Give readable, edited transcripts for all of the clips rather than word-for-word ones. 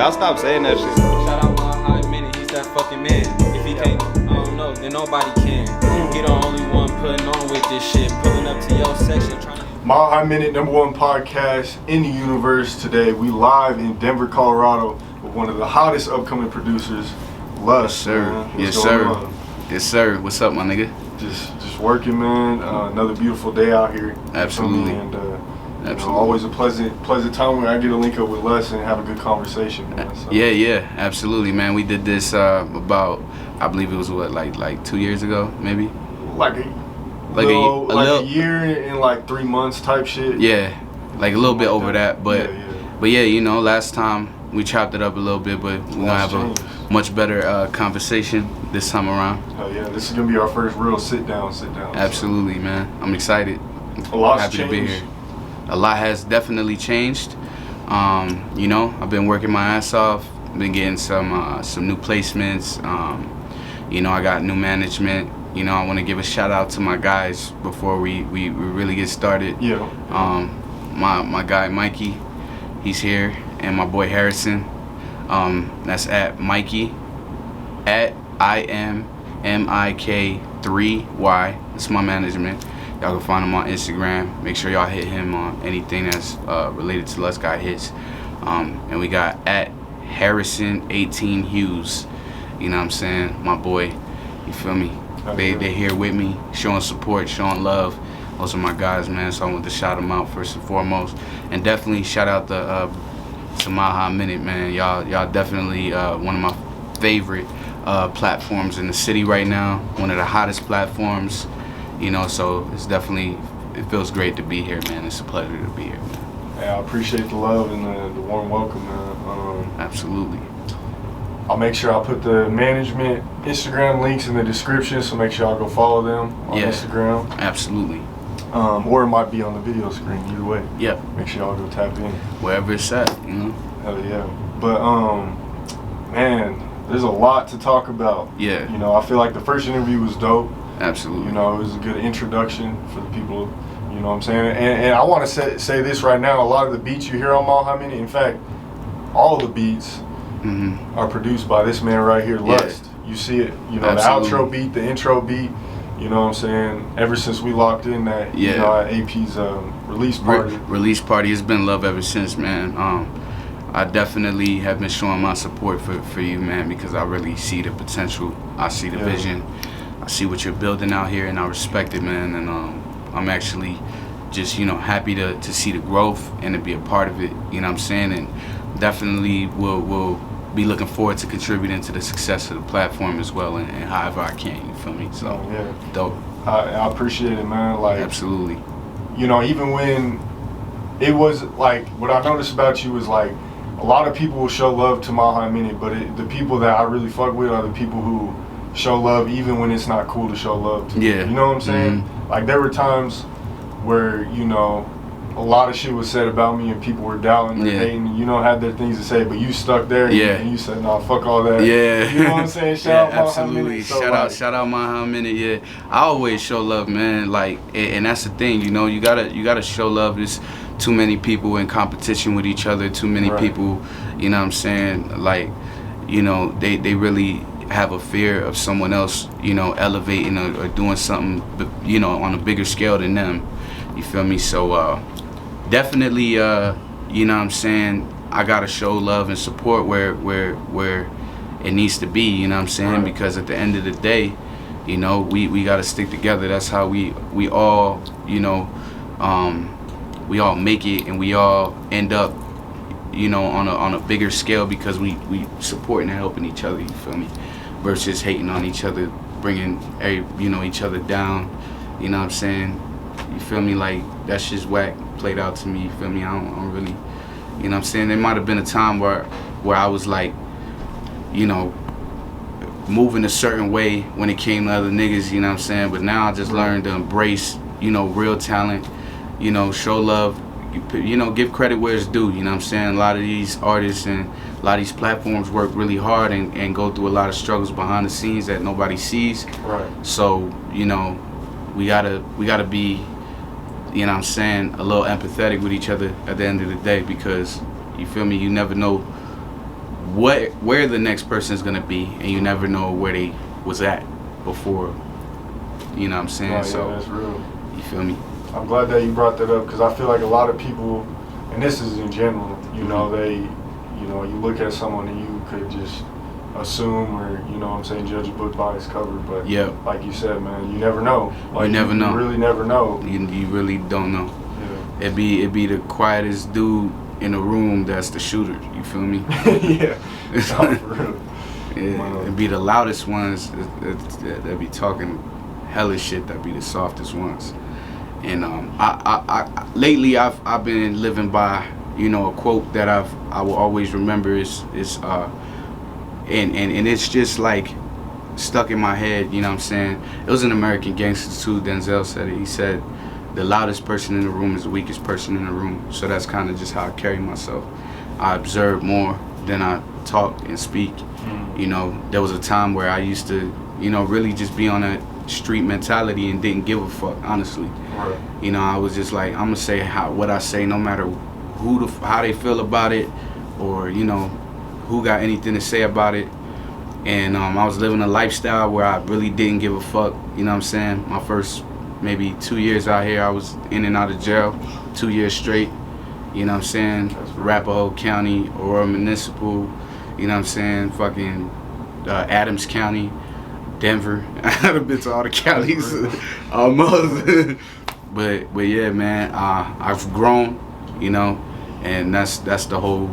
Y'all stop saying that shit. Shout out my high minute, he's that fucking man. If he can't, I don't know, then nobody can. He the only one putting on with this shit, pulling up to your section, trying to. Mile High Minute, #1 podcast in the universe. Today we live in Denver, Colorado with one of the hottest upcoming producers, Loudest. Sir. Man. Yes, What's sir. going on? Yes, sir. What's up, my nigga? Just working, man. Another beautiful day out here. Absolutely. And Absolutely. always a pleasant time when I get to link up with Les and have a good conversation, man. So. Yeah, absolutely, man. We did this about, I believe it was like 2 years ago, maybe. Like a year and like 3 months type shit. Yeah, like a little bit over that, but yeah, you know, last time we chopped it up a little bit, but we're gonna have a much better conversation this time around. Oh yeah, this is gonna be our first real sit down. Absolutely, man. I'm excited. A lot's Happy to be changed. here. A lot has definitely changed. You know, I've been working my ass off. Been getting some new placements. You know, I got new management. You know, I want to give a shout out to my guys before we really get started. Yeah. My guy Mikey, he's here, and my boy Harrison. That's at Mikey, at IMMIK3Y. That's my management. Y'all can find him on Instagram. Make sure y'all hit him on anything that's related to Let's Guy Hits. And we got at Harrison18 Hughes. You know what I'm saying? My boy. You feel me? They're here with me, showing support, showing love. Those are my guys, man. So I want to shout them out first and foremost. And definitely shout out to Mile High Minute, man. Y'all definitely one of my favorite platforms in the city right now. One of the hottest platforms. You know, so it's definitely, it feels great to be here, man. It's a pleasure to be here, man. Yeah, I appreciate the love and the warm welcome, man. Absolutely. I'll make sure I'll put the management Instagram links in the description, so make sure y'all go follow them on Instagram. Absolutely. Or it might be on the video screen, either way. Yep. Make sure y'all go tap in. Wherever it's at, you know. Hell yeah. But, man, there's a lot to talk about. Yeah. You know, I feel like the first interview was dope. Absolutely. You know, it was a good introduction for the people, you know what I'm saying? And I want to say this right now, a lot of the beats you hear on Mile High Minute, in fact, all the beats are produced by this man right here, Loudest. You see it, you know, Absolutely. the outro beat, the intro beat, you know what I'm saying? Ever since we locked in that, you know, at AP's release party. Release party, it's been love ever since, man. I definitely have been showing my support for you, man, because I really see the potential. I see the vision. I see what you're building out here, and I respect it, man. And I'm actually just, you know, happy to see the growth and to be a part of it. You know what I'm saying? And definitely will be looking forward to contributing to the success of the platform as well, and however I can. You feel me? So dope. I appreciate it, man. Like, absolutely. You know, even when it was like, what I noticed about you is like, a lot of people will show love to Mile High Minute, but the people that I really fuck with are the people who show love even when it's not cool to show love to. Yeah. You know what I'm saying? Like, there were times where, you know, a lot of shit was said about me and people were doubting and hating, you know, had their things to say, but you stuck there and you said, nah, fuck all that. Yeah. You know what I'm saying? Shout out absolutely. Mile High Minute. So shout out Mile High Minute. Yeah. I always show love, man. Like, and that's the thing, you know, you gotta show love. There's too many people in competition with each other, too many people, you know what I'm saying? Like, you know, they really have a fear of someone else, you know, elevating or doing something, you know, on a bigger scale than them. You feel me? So definitely, you know what I'm saying, I gotta show love and support where it needs to be. You know what I'm saying? Because at the end of the day, you know, we gotta stick together. That's how we all, you know, we all make it, and we all end up, you know, on a bigger scale because we supporting and helping each other. You feel me? Versus hating on each other, bringing you know, each other down. You know what I'm saying? You feel me? Like, that's just whack played out to me. You feel me? I don't really, you know what I'm saying? There might have been a time where I was like, you know, moving a certain way when it came to other niggas. You know what I'm saying? But now I just learned to embrace, you know, real talent. You know, show love. You know, give credit where it's due. You know what I'm saying? A lot of these artists and a lot of these platforms work really hard and go through a lot of struggles behind the scenes that nobody sees. Right. So, you know, we gotta be, you know what I'm saying, a little empathetic with each other at the end of the day, because, you feel me, you never know where the next person is gonna be, and you never know where they was at before. You know what I'm saying? Yeah, so that's real. you feel me? I'm glad that you brought that up because I feel like a lot of people, and this is in general, you know, you look at someone and you could just assume or, you know what I'm saying, judge a book by its cover. But yeah, like you said, man, you never know. Like, you never know. You really never know. You really don't know. Yeah. It'd be the quietest dude in the room that's the shooter. You feel me? Yeah. No, for real. Yeah, it'd be the loudest ones that be talking hella shit. That be the softest ones. And I lately I've been living by, you know, a quote that I will always remember is and it's just like stuck in my head. You know what I'm saying? It was an American Gangster too. Denzel said it. He said, "The loudest person in the room is the weakest person in the room." So that's kind of just how I carry myself. I observe more than I talk and speak. You know, there was a time where I used to, you know, really just be on a street mentality and didn't give a fuck, honestly. Right. You know, I was just like, I'm gonna say what I say, no matter how they feel about it, or, you know, who got anything to say about it. And I was living a lifestyle where I really didn't give a fuck. You know what I'm saying? My first maybe 2 years out here, I was in and out of jail, 2 years straight. You know what I'm saying? Arapahoe County, Aurora Municipal. You know what I'm saying? Fucking Adams County, Denver. I've been to all the counties almost. but yeah, man, I've grown, you know, and that's the whole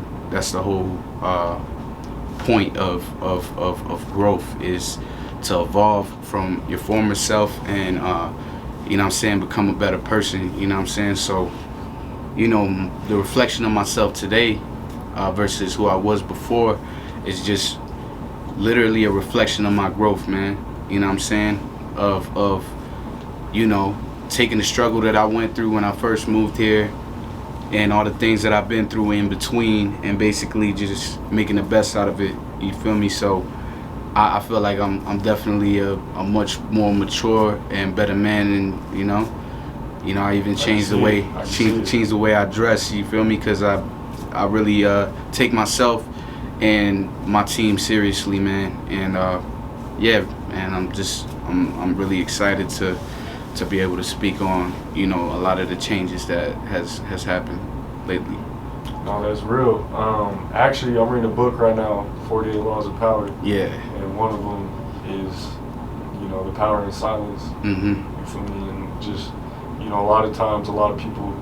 point of growth, is to evolve from your former self and you know what I'm saying, become a better person. You know what I'm saying? So, you know, the reflection of myself today versus who I was before is just literally a reflection of my growth, man. You know what I'm saying? Of you know, taking the struggle that I went through when I first moved here and all the things that I've been through in between, and basically just making the best out of it. You feel me? So I feel like I'm definitely a much more mature and better man, and you know, I even changed the way I dress. You feel me? Because I really take myself and my team seriously, man. And yeah, man, I'm really excited to be able to speak on, you know, a lot of the changes that has happened lately. No, that's real. Actually, I'm reading a book right now, 48 Laws of Power. Yeah. And one of them is, you know, the power in silence. Mm-hmm. You feel me? And just, you know, a lot of times, a lot of people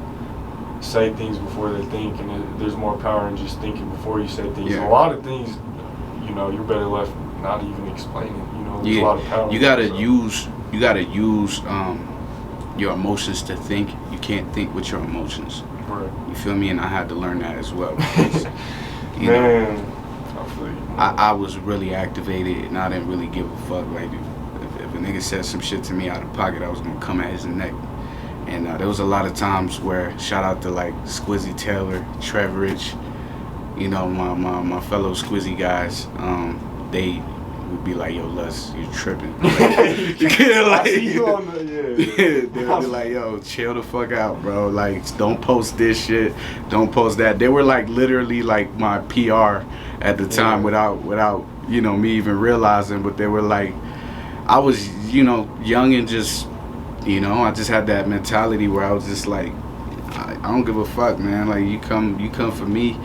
say things before they think, and there's more power in just thinking before you say things. Yeah. A lot of things, you know, you're better left not even explaining. You know, there's a lot of power. You gotta use your emotions to think. You can't think with your emotions. Right. You feel me? And I had to learn that as well. Man, I feel you. I was really activated, and I didn't really give a fuck. Like, if a nigga said some shit to me out of pocket, I was gonna come at his neck. And there was a lot of times where, shout out to like Squizzy Taylor, Trevorich, you know, my fellow Squizzy guys, they would be like, "Yo, Les, you tripping." Like, they would be like, "Yo, chill the fuck out, bro. Like, don't post this shit, don't post that." They were like literally like my PR at the time, without you know, me even realizing. But they were like, I was, you know, young and just, you know, I just had that mentality where I was just like, I don't give a fuck, man. Like, you come for me,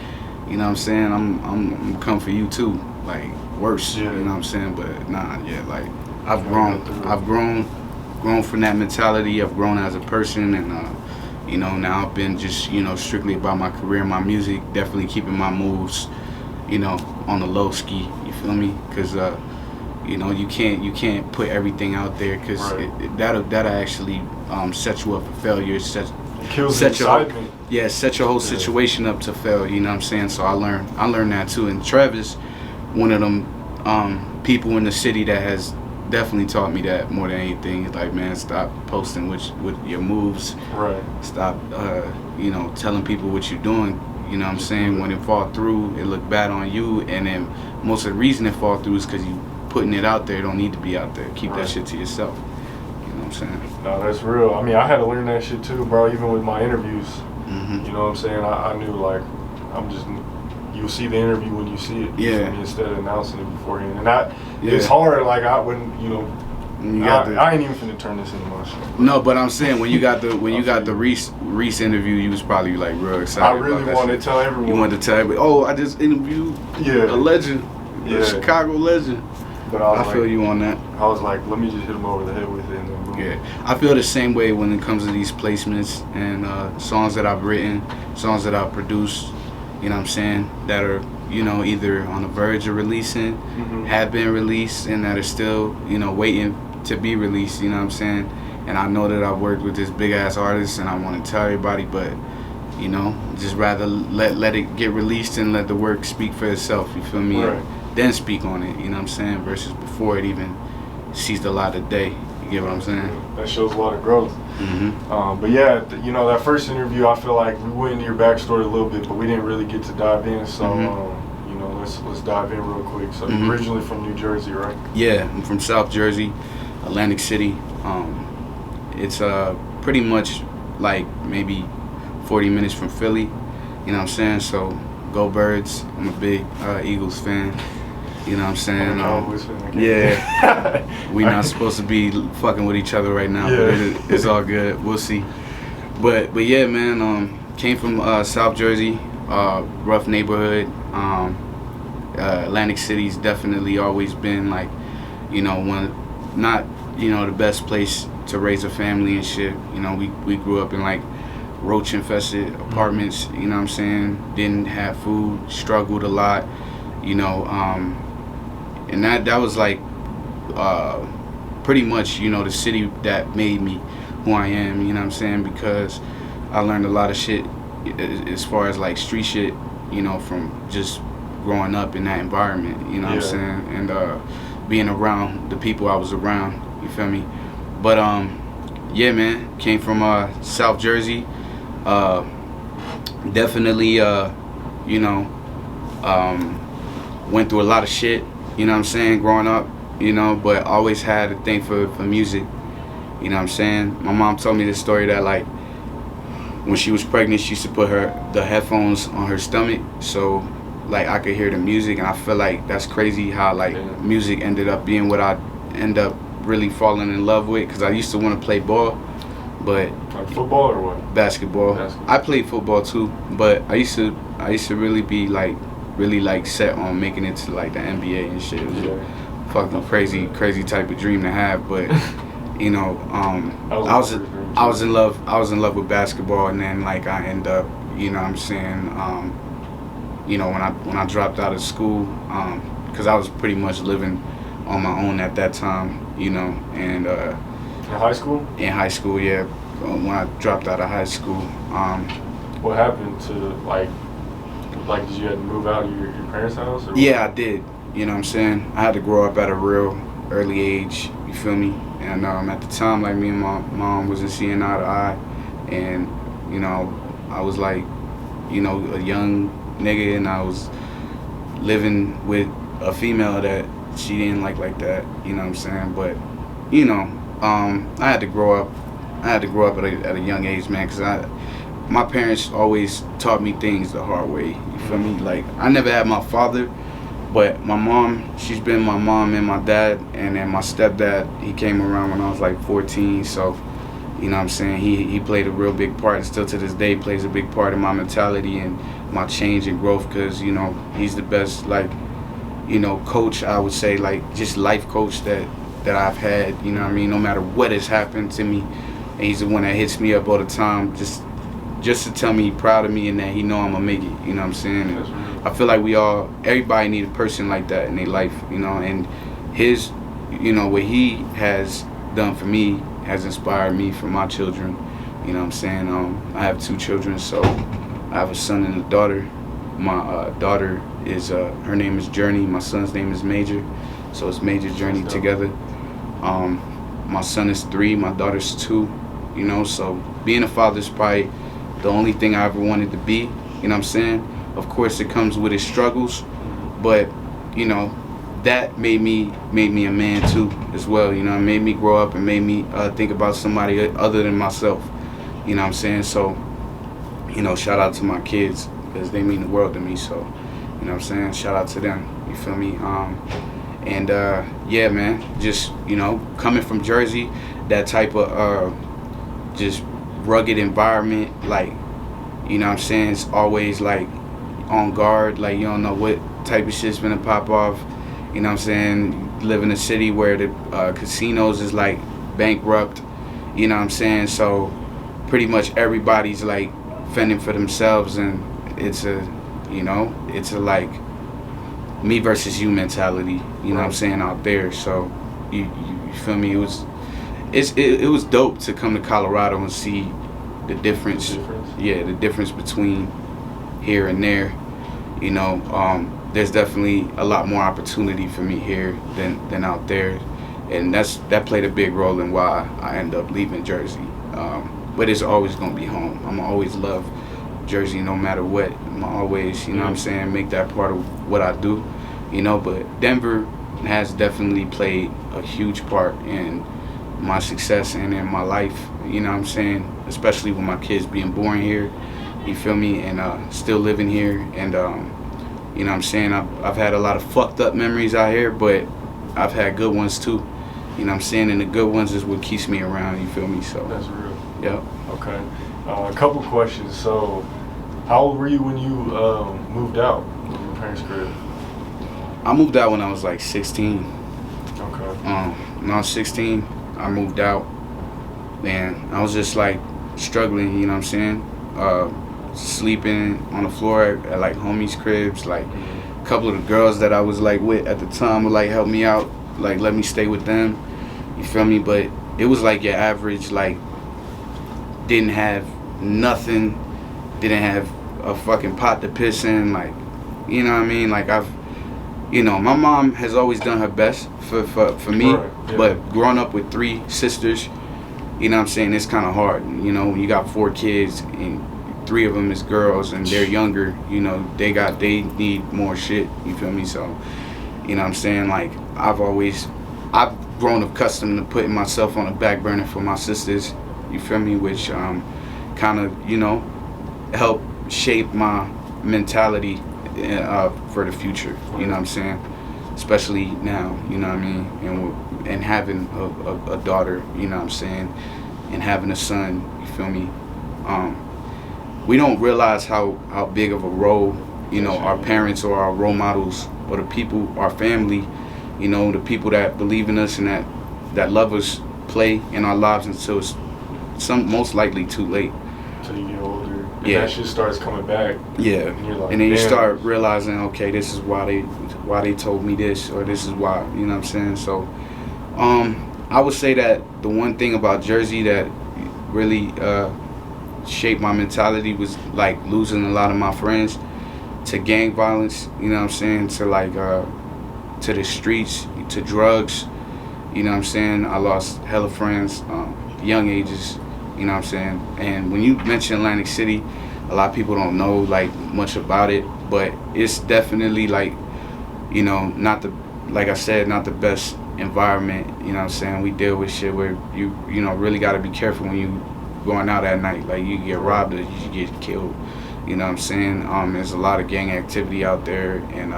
you know what I'm saying? I'm come for you too. Like, worse, you know what I'm saying? But nah, yeah, like, I've grown from that mentality. I've grown as a person, and you know, now I've been just, you know, strictly about my career, my music, definitely keeping my moves, you know, on the low ski. You feel me? Because you know, you can't put everything out there, because that'll actually set you up for failure. Set your whole situation up to fail. You know what I'm saying? So I learned that too. And Travis, one of them people in the city that has definitely taught me that more than anything. He's like, man, stop posting with your moves. Right. Stop, you know, telling people what you're doing. You know what I'm saying? When it fall through, it look bad on you. And then most of the reason it fall through is because you putting it out there. It don't need to be out there. Keep that shit to yourself. You know what I'm saying? No, that's real. I mean, I had to learn that shit too, bro. Even with my interviews, you know what I'm saying? I knew, like, I'm just, you'll see the interview when you see it. Yeah. Instead of announcing it beforehand. And I, Yeah. it's hard, like I wouldn't, you know, You got I ain't even finna turn this into my show. No, but I'm saying when you got the Reese interview, you was probably like real excited. I really about wanted that to tell everyone. You wanted to tell everybody, oh, I just interviewed a legend, a Chicago legend. But I feel you on that. I was like, let me just hit him over the head with it and then boom. Yeah, I feel the same way when it comes to these placements and songs that I've written, songs that I've produced, you know what I'm saying, that are, you know, either on the verge of releasing, have been released, and that are still, you know, waiting to be released, you know what I'm saying? And I know that I've worked with this big ass artist and I want to tell everybody, but, you know, just rather let it get released and let the work speak for itself, you feel me? Right. And then speak on it, you know what I'm saying? Versus before it even sees the light of day, you get what I'm saying? That shows a lot of growth. But yeah, you know, that first interview, I feel like we went into your backstory a little bit, but we didn't really get to dive in, so, you know, let's dive in real quick. So you're originally from New Jersey, right? Yeah, I'm from South Jersey, Atlantic City. It's pretty much like maybe 40 minutes from Philly, you know what I'm saying? So go Birds. I'm a big Eagles fan, you know what I'm saying? Yeah, we not supposed to be fucking with each other right now, but it's all good. We'll see. But yeah, man, came from South Jersey, rough neighborhood. Atlantic City's definitely always been like, you know, not, you know, the best place to raise a family and shit. You know, we grew up in like roach infested apartments, you know what I'm saying? Didn't have food, struggled a lot, you know, and that was like pretty much, you know, the city that made me who I am, you know what I'm saying? Because I learned a lot of shit as far as like street shit, you know, from just growing up in that environment, you know what I'm saying? And being around the people I was around, you feel me? But yeah, man, came from South Jersey. Definitely, you know, went through a lot of shit, you know what I'm saying, growing up, you know, but always had a thing for music, you know what I'm saying? My mom told me this story that like when she was pregnant, she used to put the headphones on her stomach so like I could hear the music, and I feel like that's crazy how like music ended up being what I end up really falling in love with, because I used to want to play ball, but like football or what? Basketball. I played football too, but I used to really be like set on making it to like the NBA and shit. It was a fucking crazy type of dream to have, but you know, I was in love with basketball, and then like I end up, you know what I'm saying, you know, when I dropped out of school, because I was pretty much living on my own at that time, you know, and in high school? In high school, yeah. When I dropped out of high school. What happened to like did you have to move out of your parents' house? Or yeah, I did. You know what I'm saying? I had to grow up at a real early age, you feel me? And at the time, like, me and my mom wasn't seeing eye to eye, and, you know, I was like, you know, a young nigga, and I was living with a female that she didn't like that, you know what I'm saying? But, you know, I had to grow up. I had to grow up at a young age, man, because my parents always taught me things the hard way, you feel me? Like, I never had my father, but my mom, she's been my mom and my dad, and then my stepdad, he came around when I was like 14, so, you know what I'm saying, he played a real big part, and still to this day plays a big part in my mentality and my change and growth, because, you know, he's the best, like, you know, coach, I would say, like, just life coach that I've had, you know what I mean, no matter what has happened to me, and he's the one that hits me up all the time, just to tell me he's proud of me and that he know I'm gonna make it, you know what I'm saying? And I feel like everybody need a person like that in their life, you know, and his, you know, what he has done for me has inspired me for my children, you know what I'm saying? I have 2 children, so I have a son and a daughter. My daughter is, her name is Journey, my son's name is Major, so it's Major Journey together. My son is 3, my daughter's 2, you know, so being a father is probably the only thing I ever wanted to be, you know what I'm saying? Of course, it comes with its struggles, but, you know, that made me a man too, as well, you know, it made me grow up and made me think about somebody other than myself, you know what I'm saying? So, you know, shout out to my kids, because they mean the world to me. So, you know what I'm saying? Shout out to them. You feel me? And yeah, man, just, you know, coming from Jersey, that type of just rugged environment, like, you know what I'm saying, it's always like on guard, like you don't know what type of shit's gonna pop off. You know what I'm saying? You live in a city where the casinos is like bankrupt, you know what I'm saying? So pretty much everybody's like fending for themselves, and it's a, you know, it's a like me versus you mentality, you know what I'm saying, out there. So you feel me? It was dope to come to Colorado and see the difference. Yeah, the difference between here and there. You know, there's definitely a lot more opportunity for me here than out there, and that played a big role in why I ended up leaving Jersey. But it's always gonna be home. I'm gonna always love Jersey no matter what. I'm gonna always, you know what I'm saying, make that part of what I do. You know, but Denver has definitely played a huge part in my success and in my life, you know what I'm saying, especially with my kids being born here, you feel me, and still living here, and you know what I'm saying, I've had a lot of fucked up memories out here, but I've had good ones too, you know what I'm saying, and the good ones is what keeps me around, you feel me, so. That's real. Yep. Okay. A couple questions. So, how old were you when you moved out of your parents' crib? I moved out when I was like 16. Okay. When I was 16, I moved out, and I was just like struggling, you know what I'm saying? Sleeping on the floor at like homies' cribs. Like a couple of the girls that I was like with at the time would like help me out, like let me stay with them. You feel me? But it was like your average, like didn't have nothing, didn't have a fucking pot to piss in, like, you know what I mean? Like you know, my mom has always done her best for me, right, yeah. But growing up with 3 sisters, you know what I'm saying, it's kind of hard. You know, when you got 4 kids and 3 of them is girls and they're younger, you know, they need more shit, you feel me? So, you know what I'm saying, like, I've grown accustomed to putting myself on the back burner for my sisters, you feel me, which kind of, you know, help shape my mentality for the future, you know what I'm saying, especially now, you know what I mean, and having a daughter, you know what I'm saying, and having a son, you feel me. We don't realize how big of a role, you know, our parents or our role models or the people, our family, you know, the people that believe in us and that love us play in our lives until it's most likely too late. Until you get older. And Yeah. that shit starts coming back. Yeah. And you're like, and then you damn. start realizing, okay, this is why they told me this, or this is why, you know what I'm saying? So I would say that the one thing about Jersey that really shaped my mentality was like losing a lot of my friends to gang violence, you know what I'm saying, to like to the streets, to drugs, you know what I'm saying. I lost hella friends, young ages, you know what I'm saying. And when you mention Atlantic City, a lot of people don't know like much about it, but it's definitely like, you know, like I said, not the best environment, you know what I'm saying. We deal with shit where you know, really got to be careful when you going out at night, like you get robbed or you get killed, you know what I'm saying. There's a lot of gang activity out there, and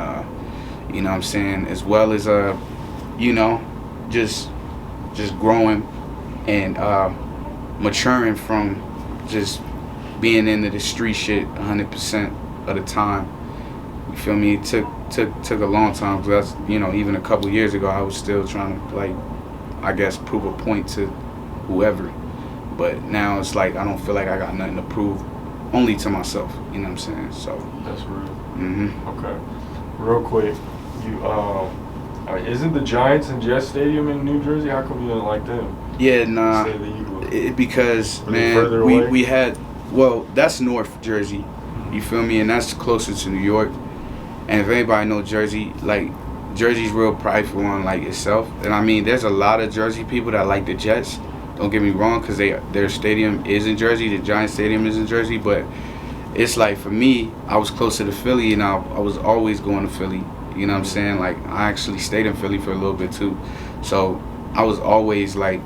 you know what I'm saying, as well as you know, just growing and maturing from just being into the street shit 100% of the time. You feel me? It took a long time, because that's, you know, even a couple years ago I was still trying to, like, I guess, prove a point to whoever. But now it's like I don't feel like I got nothing to prove, only to myself, you know what I'm saying? So That's real. Mm-hmm. Okay. Real quick, isn't the Giants and Jets Stadium in New Jersey? How come you didn't like them? Yeah, nah. Say the Eagles. Because, Were they further man, away? we had, well, that's North Jersey, you feel me, and that's closer to New York. And if anybody know Jersey, like, Jersey's real prideful on, like, itself. And I mean, there's a lot of Jersey people that like the Jets. Don't get me wrong, because their stadium is in Jersey, the Giants stadium is in Jersey, but it's like, for me, I was closer to Philly, and I was always going to Philly, you know what I'm saying? Like, I actually stayed in Philly for a little bit too, so I was always like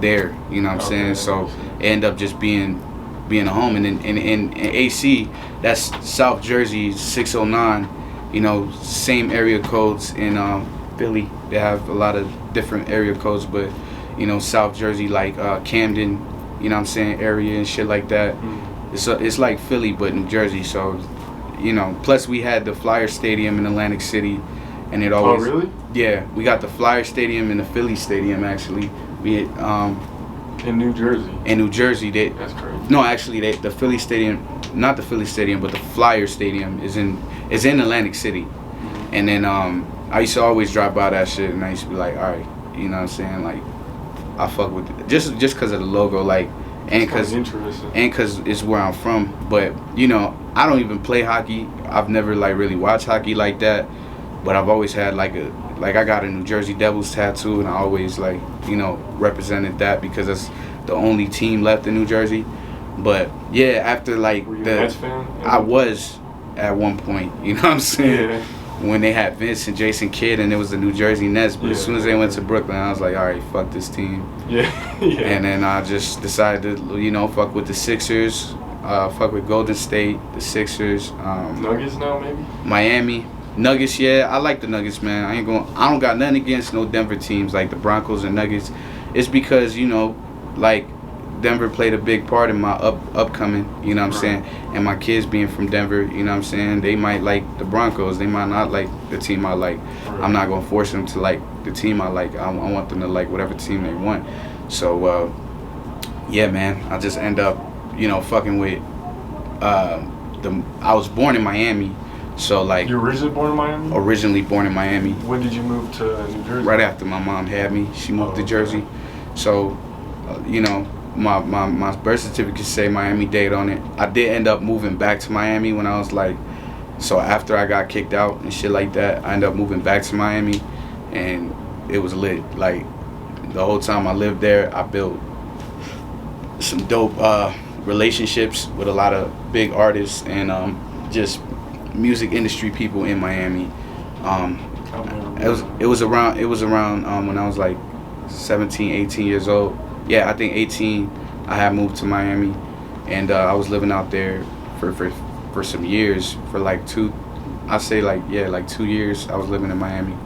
there, you know what I'm saying? So it ended up just being being a home. And in AC, that's South Jersey 609. You know, same area codes in Philly. They have a lot of different area codes, but you know, South Jersey, like Camden, you know what I'm saying, area and shit like that. It's like Philly but New Jersey. So, you know, plus we had the Flyer Stadium in Atlantic City, and it always. Oh really? Yeah, we got the Flyer Stadium and the Philly Stadium actually. We in New Jersey. In New Jersey, That's crazy. No, actually, the Philly Stadium, not the Philly Stadium, but the Flyer Stadium is in Atlantic City. And then I used to always drive by that shit, and I used to be like, all right, you know what I'm saying, like, I fuck with it. Just because of the logo, like, and because it's where I'm from. But you know, I don't even play hockey. I've never like really watched hockey like that. But I've always had I got a New Jersey Devils tattoo, and I always like, you know, represented that because that's the only team left in New Jersey. But yeah, after like Were you a Mets fan? I was at one point, you know what I'm saying? Yeah. When they had Vince and Jason Kidd, and it was the New Jersey Nets. But as soon as they went to Brooklyn, I was like, all right, fuck this team. Yeah. Yeah. And then I just decided to, you know, fuck with the Sixers, fuck with Golden State, the Sixers. Nuggets now, maybe? Miami. Nuggets, yeah, I like the Nuggets, man. I don't got nothing against no Denver teams like the Broncos and Nuggets. It's because, you know, like Denver played a big part in my upcoming, you know what I'm saying? And my kids being from Denver, you know what I'm saying? They might like the Broncos. They might not like the team I like. Right. I'm not going to force them to like the team I like. I want them to like whatever team they want. So, yeah, man, I just end up, you know, fucking with I was born in Miami. So, like... You originally born in Miami? Originally born in Miami. When did you move to New Jersey? Right after my mom had me. She moved to Jersey. So, you know, my birth certificate say Miami-Dade on it. I did end up moving back to Miami when I was like... So, after I got kicked out and shit like that, I ended up moving back to Miami. And it was lit. Like, the whole time I lived there, I built some dope relationships with a lot of big artists and just... music industry people in Miami. It was around when I was like 17, 18 years old. Yeah, I think 18 I had moved to Miami, and I was living out there for some years, for like 2 years. I was living in Miami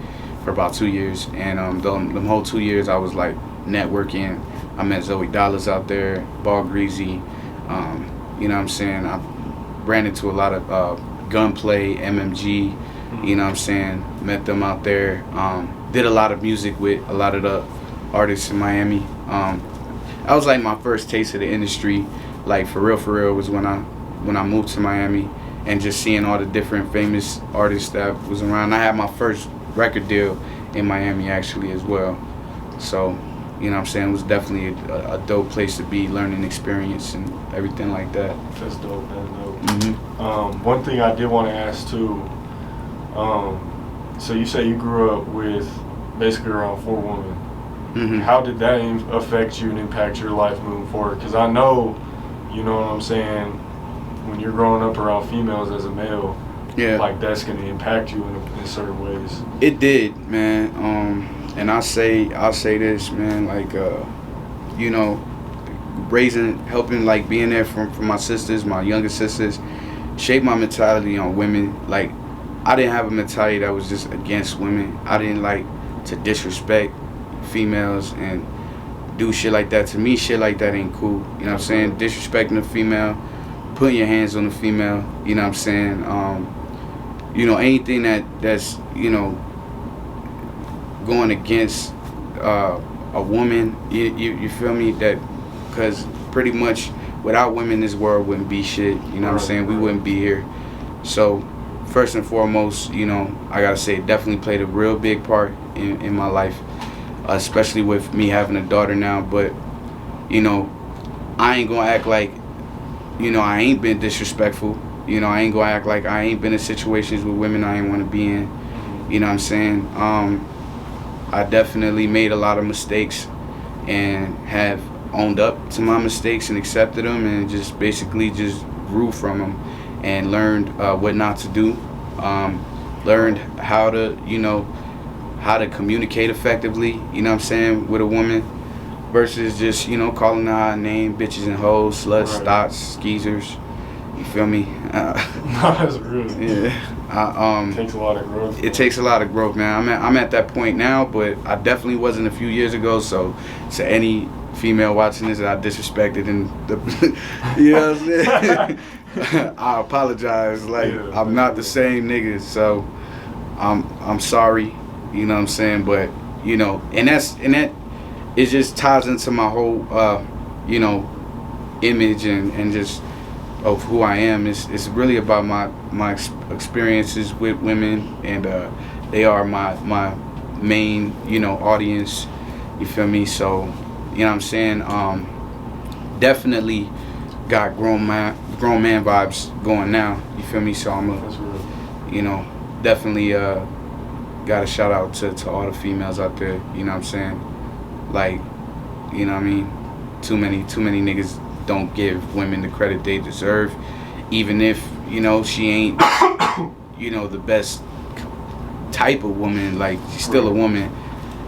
for about 2 years, and the whole 2 years I was like networking. I met Zoe Dallas out there, Ball Greasy, you know what I'm saying? I ran into a lot of Gunplay, MMG, you know what I'm saying? Met them out there. Did a lot of music with a lot of the artists in Miami. That was like my first taste of the industry, like for real was when I moved to Miami, and just seeing all the different famous artists that was around. I had my first record deal in Miami actually as well. So, you know what I'm saying, it was definitely a dope place to be, learning experience and everything like that. That's dope, that's dope. Mm-hmm. One thing I did want to ask too, so you say you grew up with basically around 4 women. Mm-hmm. How did that affect you and impact your life moving forward? Because I know, you know what I'm saying, when you're growing up around females as a male, yeah, like that's going to impact you in certain ways. It did, man. And I'll say this, man, like, you know, helping, like, being there for my sisters, my younger sisters, shaped my mentality on women. Like, I didn't have a mentality that was just against women. I didn't like to disrespect females and do shit like that. To me, shit like that ain't cool. You know what I'm saying? Disrespecting a female, putting your hands on a female, you know what I'm saying? You know, anything that's, you know, going against a woman, you feel me? That, because pretty much without women, this world wouldn't be shit. You know what I'm saying? We wouldn't be here. So first and foremost, you know, I gotta say, it definitely played a real big part in my life, especially with me having a daughter now. But, you know, I ain't gonna act like, you know, I ain't been disrespectful. You know, I ain't gonna act like I ain't been in situations with women I ain't wanna be in. You know what I'm saying? I definitely made a lot of mistakes and have owned up to my mistakes and accepted them, and just basically just grew from them and learned what not to do. Learned how to, you know, how to communicate effectively, you know what I'm saying, with a woman. versus just, calling out our name, bitches and hoes, sluts, thoughts, skeezers. You feel me? No, that's real. Yeah. It takes a lot of growth. It takes a lot of growth, man. I'm at that point now, but I definitely wasn't a few years ago. So to any female watching this that I disrespected and you know what I'm saying? I apologize. Like, I'm not the same nigga, so I'm sorry. You know what I'm saying? But and that it just ties into my whole image and just of who I am. It's really about my experiences with women, and they are my main audience. You feel me? So you know what I'm saying? Definitely got grown man vibes going now. You feel me? So I'm definitely got a shout out to all the females out there. You know what I'm saying? Like, you know what I mean? Too many niggas don't give women the credit they deserve, even if she ain't the best type of woman. Like, she's still a woman.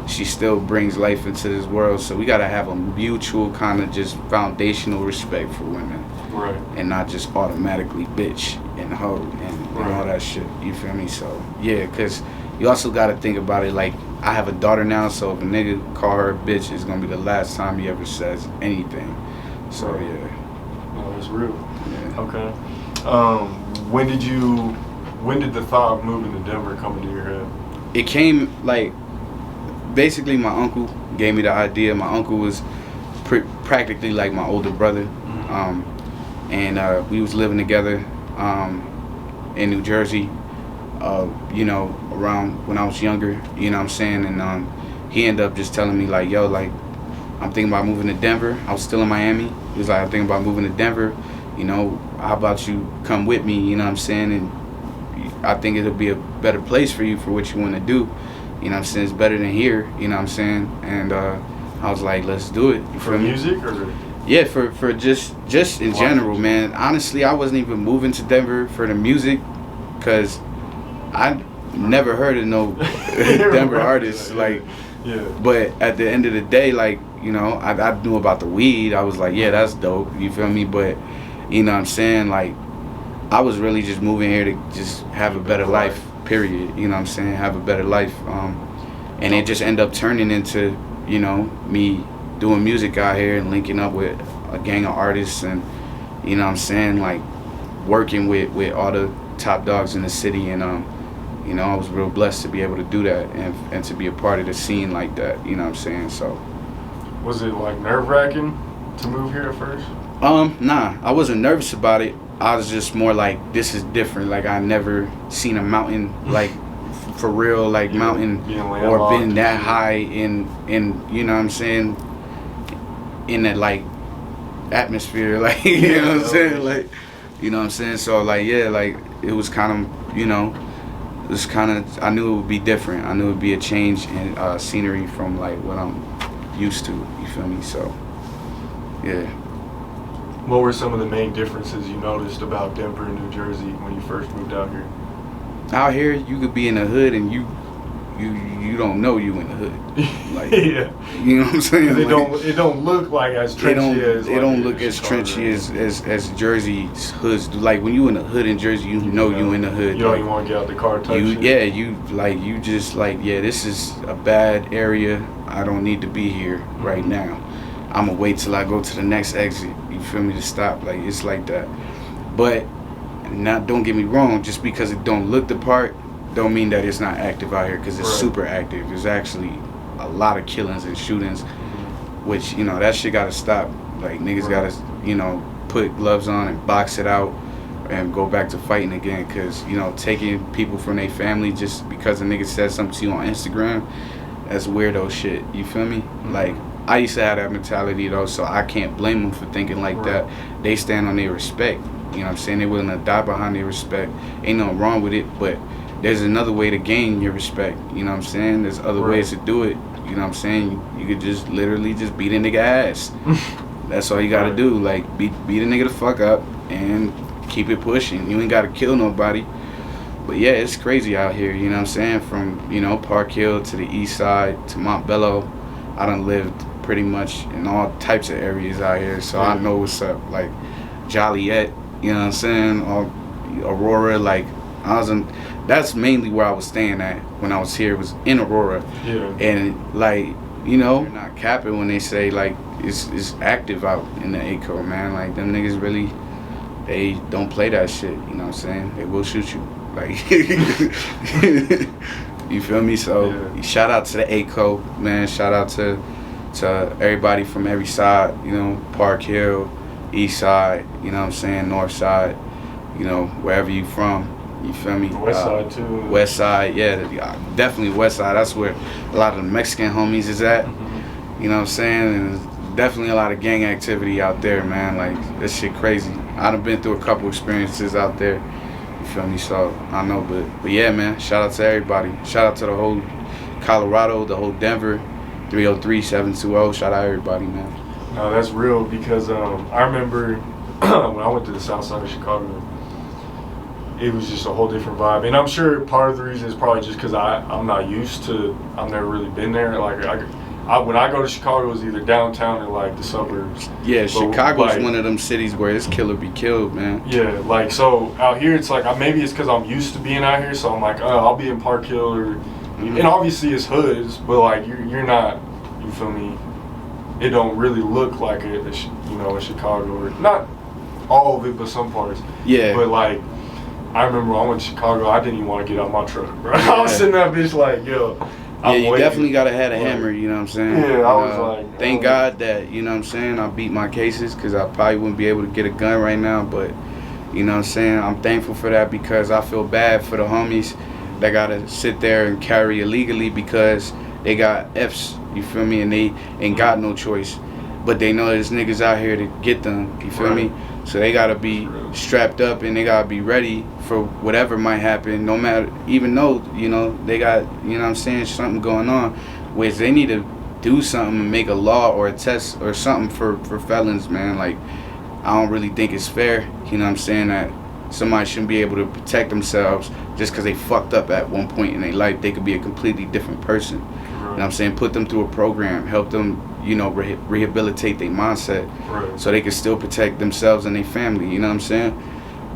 She still brings life into this world. So we gotta have a mutual kind of just foundational respect for women, right? And not just automatically bitch and hoe and all that shit. You feel me? So yeah, cause you also gotta think about it. Like, I have a daughter now, so if a nigga call her a bitch, it's gonna be the last time he ever says anything. So yeah. No, that's real. Yeah. Okay. When did the thought of moving to Denver come into your head? It came like, basically my uncle gave me the idea. My uncle was practically like my older brother. And we was living together in New Jersey, around when I was younger, you know what I'm saying? And he ended up just telling me like, yo, like, I'm thinking about moving to Denver. I was still in Miami. He was like, I'm thinking about moving to Denver. How about you come with me, you know what I'm saying? And I think it'll be a better place for you for what you want to do. You know what I'm saying? It's better than here, you know what I'm saying? And I was like, let's do it. For music or? Yeah, for just in general, man. Honestly, I wasn't even moving to Denver for the music, because I never heard of no Denver artists. Like, yeah. But at the end of the day, like, I knew about the weed. I was like, yeah, that's dope. You feel me? But, you know what I'm saying? Like, I was really just moving here to just have a better life, period. You know what I'm saying? Have a better life. And it just ended up turning into, me doing music out here and linking up with a gang of artists, and, you know what I'm saying? Like, working with all the top dogs in the city. And, I was real blessed to be able to do that and to be a part of the scene like that. You know what I'm saying? So. Was it like nerve-wracking to move here at first? Nah, I wasn't nervous about it. I was just more like, this is different. Like, I never seen a mountain, like, for real, like, mountain, or been that high in you know what I'm saying, in that, like, atmosphere, like, you know what I'm saying, like, you know what I'm saying. So, like, yeah, like, it was kind of, it was kind of, I knew it would be different. I knew it would be a change in scenery from, like, what I'm used to, you feel me? So, yeah. What were some of the main differences you noticed about Denver and New Jersey when you first moved out here? Out here, you could be in the hood and you don't know you in the hood. Like, yeah. You know what I'm saying? It don't look like as trenchy as. It don't look as trenchy as Jersey's hoods do. Like, when you in the hood in Jersey, you know you in the hood. You don't even want to get out the car, touch it. Yeah, you just like, yeah, this is a bad area. I don't need to be here right now. I'm gonna wait till I go to the next exit. You feel me? To stop. Like, it's like that. But don't get me wrong. Just because it don't look the part, don't mean that it's not active out here. Because it's super active. There's actually a lot of killings and shootings, which, that shit gotta stop. Like, niggas gotta, put gloves on and box it out and go back to fighting again. Because, taking people from their family just because a nigga said something to you on Instagram, that's weirdo shit. You feel me? Like, I used to have that mentality though, so I can't blame them for thinking like that. They stand on their respect. You know what I'm saying? They're willing to die behind their respect. Ain't nothing wrong with it, but there's another way to gain your respect. You know what I'm saying? There's other ways to do it. You know what I'm saying? You could just literally just beat a nigga ass. That's all you gotta do. Like, beat a nigga the fuck up and keep it pushing. You ain't gotta kill nobody. But yeah, it's crazy out here, you know what I'm saying? From, Park Hill to the east side to Montbello. I done lived pretty much in all types of areas out here, so I know what's up. Like Joliet, you know what I'm saying, or Aurora. Like that's mainly where I was staying at when I was here. Was in Aurora, and like you know, they're not capping when they say like it's active out in the ACO, man. Like them niggas really, they don't play that shit. You know what I'm saying? They will shoot you. Like, you feel me? So shout out to the ACO, man. Shout out to everybody from every side, you know, Park Hill, East Side, you know what I'm saying, North Side, you know, wherever you from, you feel me? West Side too. West Side, yeah, definitely West Side. That's where a lot of the Mexican homies is at, you know what I'm saying? And there's definitely a lot of gang activity out there, man. Like, this shit crazy. I done been through a couple experiences out there. You feel me? So I know, but yeah, man. Shout out to everybody. Shout out to the whole Colorado, the whole Denver, 303-720. Shout out everybody, man. No, that's real because I remember when I went to the South Side of Chicago, it was just a whole different vibe. And I'm sure part of the reason is probably just because I'm not used to. I've never really been there. Like when I go to Chicago, it's either downtown or like the suburbs. Yeah, Chicago's like, one of them cities where it's kill or be killed, man. Yeah, like so out here, it's like maybe it's because I'm used to being out here, so I'm like, oh, I'll be in Park Hill, and obviously it's hoods, but like you're not, you feel me? It don't really look like it, you know, in Chicago, or not all of it, but some parts. Yeah. But like, I remember when I went to Chicago, I didn't even want to get out my truck, bro. I was sitting that bitch like, yo. Yeah, you definitely gotta have a hammer, you know what I'm saying? Yeah, I was like... Thank God that, you know what I'm saying, I beat my cases, because I probably wouldn't be able to get a gun right now, but, you know what I'm saying, I'm thankful for that because I feel bad for the homies that gotta sit there and carry illegally because they got Fs, you feel me, and they ain't got no choice. But they know there's niggas out here to get them, you feel me? So they gotta be strapped up and they gotta be ready for whatever might happen, no matter, even though, you know, they got, you know what I'm saying, something going on, which they need to do something and make a law or a test or something for felons, man. Like, I don't really think it's fair, you know what I'm saying, that somebody shouldn't be able to protect themselves just because they fucked up at one point in their life. They could be a completely different person. You know what I'm saying? Put them through a program, help them, you know, rehabilitate their mindset so they can still protect themselves and their family, you know what I'm saying?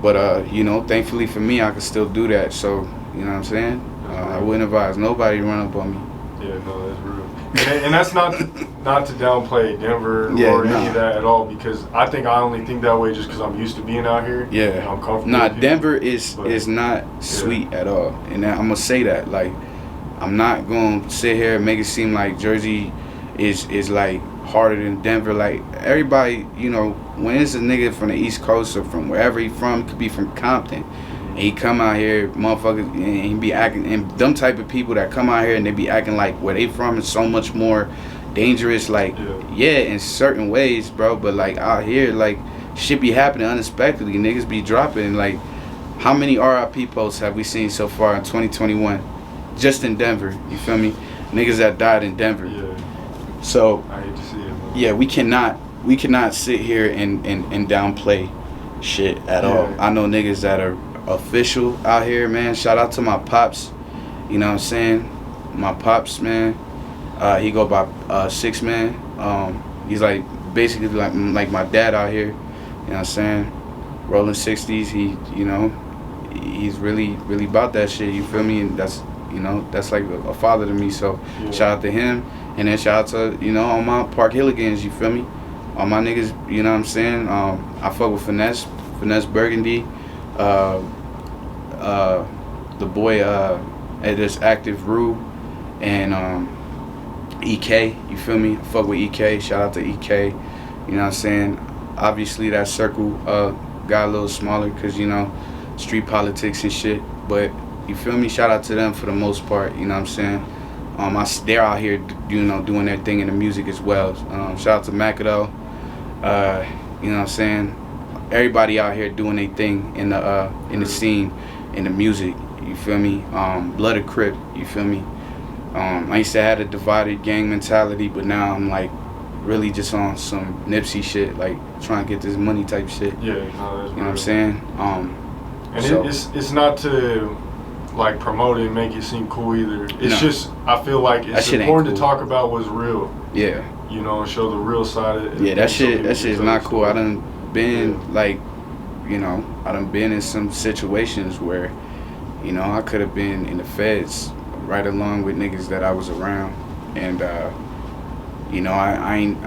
But, you know, thankfully for me, I can still do that. So, you know what I'm saying? I wouldn't advise nobody to run up on me. Yeah, no, that's real. And that's not to downplay Denver or any of that at all, because I think I only think that way just because I'm used to being out here. Yeah. And I'm comfortable. Nah, Denver is not sweet at all. And I'm going to say that. Like, I'm not going to sit here and make it seem like Jersey is like harder than Denver. Like, everybody, you know, when it's a nigga from the East Coast or from wherever he from, could be from Compton, and he come out here, motherfuckers, and he be acting, and them type of people that come out here and they be acting like where they from is so much more dangerous. Like, yeah, in certain ways, bro, but like out here, like, shit be happening unexpectedly. Niggas be dropping. Like, how many RIP posts have we seen so far in 2021? Just in Denver, you feel me? Niggas that died in Denver. Yeah. So, I hate to see it, man. Yeah, we cannot sit here and downplay shit at all. I know niggas that are official out here, man. Shout out to my pops, you know what I'm saying? My pops, man. He go by 6 Man. He's like basically like my dad out here, you know what I'm saying? Rolling 60s. He, you know, he's really about that shit, you feel me? And that's, you know, that's like a father to me. So shout out to him. And then shout out to, you know, all my Park Hilligans, you feel me? All my niggas, you know what I'm saying? I fuck with Finesse Burgundy, the boy this Active Rue, and EK, you feel me? I fuck with EK, shout out to EK, you know what I'm saying? Obviously that circle got a little smaller because, you know, street politics and shit, but you feel me? Shout out to them for the most part, you know what I'm saying? They're out here, you know, doing their thing in the music as well. Shout out to Macado, you know what I'm saying? Everybody out here doing their thing in the scene, in the music, you feel me? Blood or Crip, you feel me? I used to have a divided gang mentality, but now I'm like really just on some Nipsey shit, like trying to get this money type shit. Yeah, no, that's you know real. what I'm saying? And so, it's not to like promote it and make it seem cool either. It's just, I feel like it's important to talk about what's real. Yeah. you know, and show the real side of it. Yeah, that shit is not cool. I done been like, you know, I done been in some situations where, you know, I could have been in the feds right along with niggas that I was around, and you know, I ain't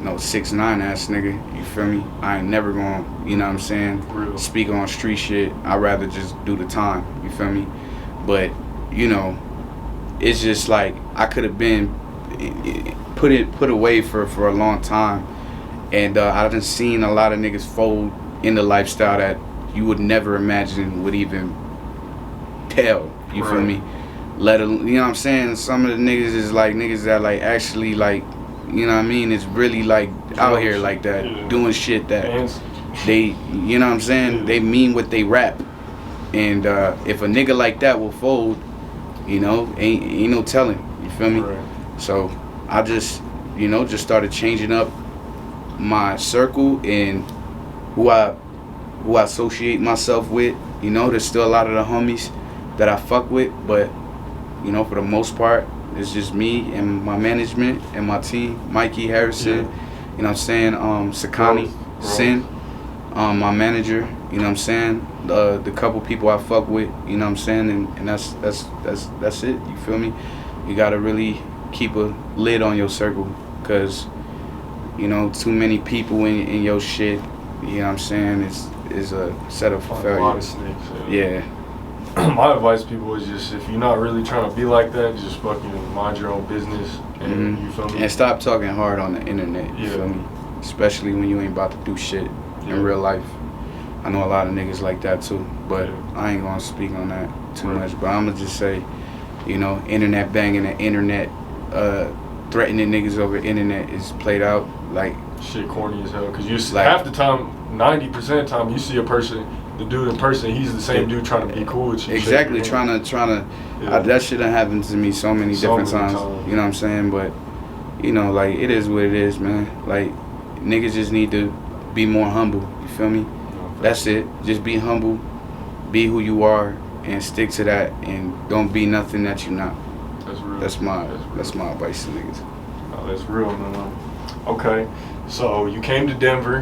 no 6'9" ass nigga. You feel me? I ain't never gonna, you know what I'm saying, Real. speak on street shit. I'd rather just do the time. You feel me? But you know, it's just like I could have been put away for a long time, and I done seen a lot of niggas fold in the lifestyle that you would never imagine would even tell. You feel me? You know what I'm saying? Some of the niggas is like niggas that like actually like, you know what I mean? It's really like out here like that, doing shit that they, you know what I'm saying? They mean what they rap. And if a nigga like that will fold, you know, ain't no telling. You feel me? Right. So I just, you know, just started changing up my circle and who I associate myself with. You know, there's still a lot of the homies that I fuck with, but you know, for the most part, it's just me and my management and my team. Mikey Harrison, you know what I'm saying, Sakani, Sin, my manager, you know what I'm saying, the couple people I fuck with, you know what I'm saying, and that's it, you feel me? You gotta really keep a lid on your circle, cause you know, too many people in your shit, you know what I'm saying, is a set of failure. A lot of snakes. Yeah. My advice to people is just, if you're not really trying to be like that, just fucking mind your own business, and you feel me? And stop talking hard on the internet, you feel me? Especially when you ain't about to do shit in real life. I know a lot of niggas like that too, but I ain't gonna speak on that too much. But I'm gonna just say, you know, internet banging and internet threatening niggas over internet is played out like shit corny as hell. Cause you like, half the time, 90% of the time, you see a person, the dude in person, he's the same dude trying to be cool with you. Exactly, trying to. That shit done happened to me so many different times. You know what I'm saying? But you know, like it is what it is, man. Like niggas just need to be more humble. You feel me? That's it. Just be humble, be who you are, and stick to that. And don't be nothing that you're not. That's real. That's my advice to niggas. Oh, that's real, man. Okay, so you came to Denver.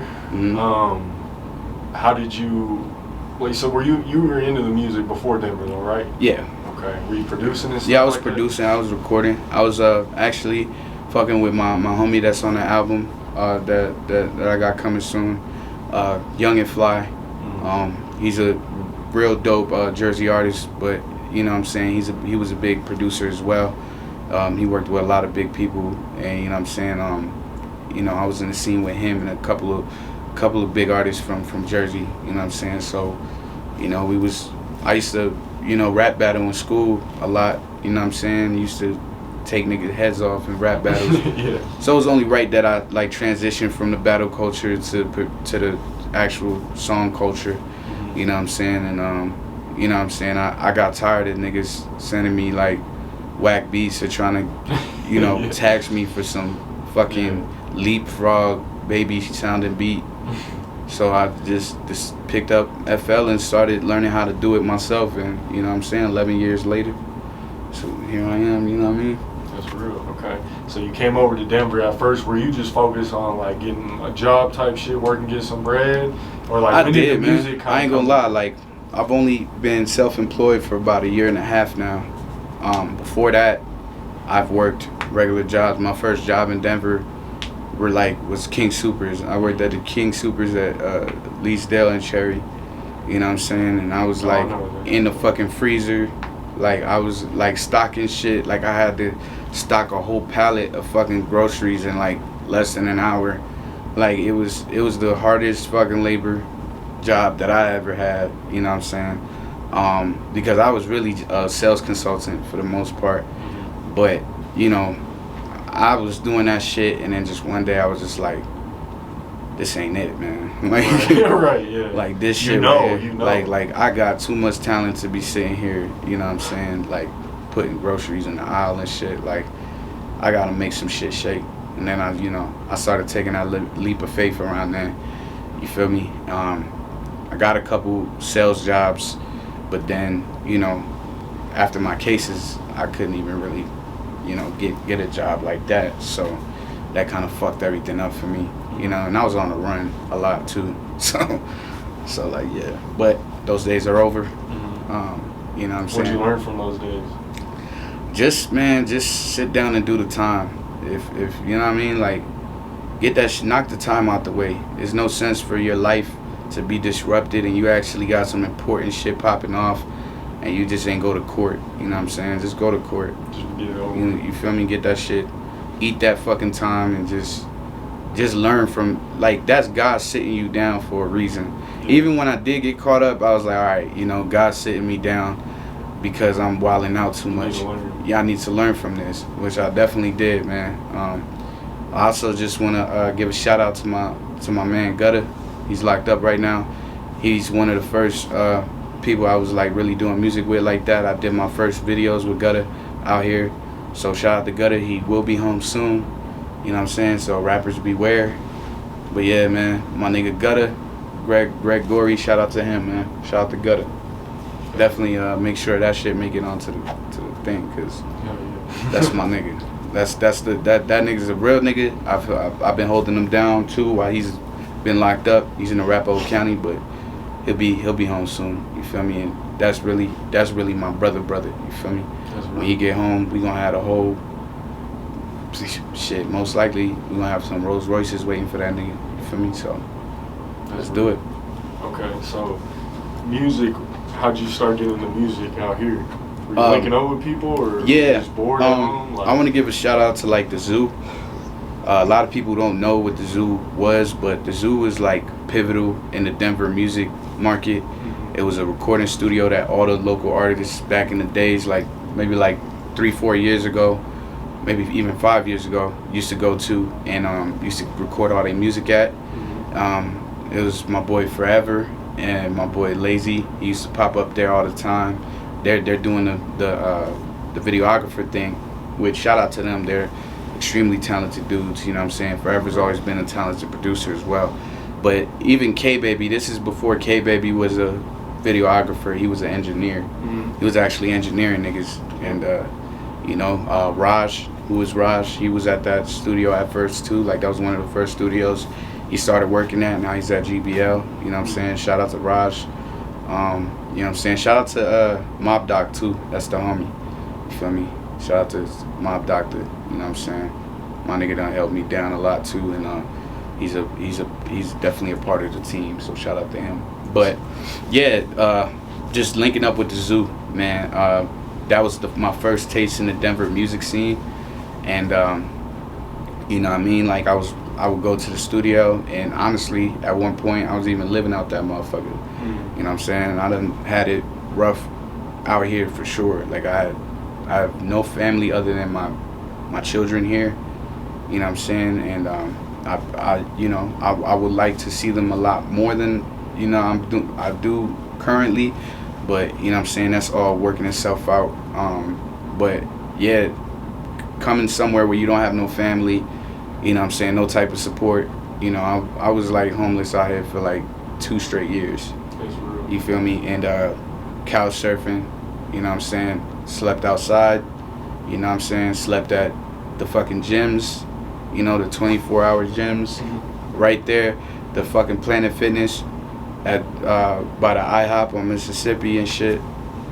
How did you? Wait, so were you were into the music before Denver, though, right? Yeah. Okay. Were you producing this? Yeah, I was producing. I was recording. I was actually fucking with my homie that's on the album that I got coming soon. Young and Fly. He's a real dope Jersey artist, but you know what I'm saying, he was a big producer as well. He worked with a lot of big people, and you know what I'm saying, you know, I was in the scene with him and a couple of big artists from Jersey, you know what I'm saying. So, you know, I used to, you know, rap battle in school a lot, you know what I'm saying. Used to take niggas' heads off in rap battles. So it was only right that I like transitioned from the battle culture to the actual song culture, you know what I'm saying. And you know what I'm saying, I got tired of niggas sending me like whack beats or trying to, you know, tax me for some fucking leapfrog baby sounding beat. So I just picked up FL and started learning how to do it myself, and you know what I'm saying, 11 years later, so here I am, you know what I mean. That's real. Okay, so you came over to Denver at first. Were you just focused on like getting a job type shit, working, get some bread, or like I did, man. I ain't gonna lie, like I've only been self-employed for about 1.5 years now. Before that, I've worked regular jobs. My first job in Denver was King Supers. I worked at the King Supers at Leesdale and Cherry. You know what I'm saying? And I was like in the fucking freezer. Like I was like stocking shit. Like I had to stock a whole pallet of fucking groceries in like less than an hour. Like it was the hardest fucking labor job that I ever had. You know what I'm saying? Because I was really a sales consultant for the most part. But you know, I was doing that shit, and then just one day I was just like, this ain't it, man. Like, like this shit right here. Like I got too much talent to be sitting here, you know what I'm saying, like putting groceries in the aisle and shit. Like I gotta make some shit shake. And then I started taking that leap of faith around then. You feel me? I got a couple sales jobs, but then, you know, after my cases, I couldn't even really, you know, get a job like that. So that kind of fucked everything up for me, you know. And I was on the run a lot too, so like yeah. But those days are over. You know what I'm saying? What'd you learn from those days? Just sit down and do the time. If you know what I mean, like get that knock the time out the way. There's no sense for your life to be disrupted and you actually got some important shit popping off and you just ain't go to court. You know what I'm saying? Just go to court. Just get it over. You feel me? Get that shit. Eat that fucking time and just learn from, like, that's God sitting you down for a reason. Yeah. Even when I did get caught up, I was like, all right, you know, God's sitting me down because I'm wilding out too much. Yeah, I need to learn from this, which I definitely did, man. I also just want to give a shout out to my man Gutter. He's locked up right now. He's one of the first people I was like really doing music with like that. I did my first videos with Gutter out here. So shout out to Gutter. He will be home soon. You know what I'm saying? So rappers beware. But yeah, man, my nigga Gutter, Greg Gorey, shout out to him, man. Shout out to Gutter. Definitely make sure that shit make it onto the thing, cause that's my nigga. That nigga's a real nigga. I've been holding him down too while he's been locked up. He's in Arapahoe County, but he'll be home soon. You feel me? And that's really my brother. You feel me? When he get home, we gonna have a whole shit. Most likely we gonna have some Rolls Royces waiting for that nigga. You feel me? So let's do it. Okay, so music. How'd you start getting into music out here? Were you linking up with people, or yeah? Just bored at home? Like, I want to give a shout out to like the Zoo. A lot of people don't know what the Zoo was, but the Zoo was like pivotal in the Denver music market. It was a recording studio that all the local artists back in the days, like maybe like 3-4 years ago, maybe even 5 years ago, used to go to and used to record all their music at. It was my boy Forever and my boy Lazy. He used to pop up there all the time. They're doing the videographer thing, which shout out to them. They're extremely talented dudes, you know what I'm saying? Forever's always been a talented producer as well. But even K-Baby, this is before K-Baby was a videographer. He was an engineer. He was actually engineering niggas. And you know, Raj, who was Raj, he was at that studio at first too. Like that was one of the first studios he started working at. Now he's at GBL, you know what I'm saying? Shout out to Raj. You know what I'm saying? Shout out to Mob Doc too. That's the homie. You feel me? Shout out to Mob Doctor. You know what I'm saying? My nigga done helped me down a lot too, and he's definitely a part of the team. So shout out to him. But yeah, just linking up with the Zoo, man. That was my first taste in the Denver music scene, and you know what I mean? Like I would go to the studio, and honestly, at one point, I was even living out that motherfucker. You know what I'm saying? I done had it rough out here for sure. Like I have no family other than my children here. You know what I'm saying? And I would like to see them a lot more than I do currently. But you know what I'm saying? That's all working itself out. But yeah, coming somewhere where you don't have no family, you know what I'm saying, no type of support. You know, I was like homeless out here for like 2 straight years. You feel me? And couch surfing, you know what I'm saying? Slept outside, you know what I'm saying? Slept at the fucking gyms, you know, the 24-hour gyms. Right there, the fucking Planet Fitness at by the IHOP on Mississippi and shit.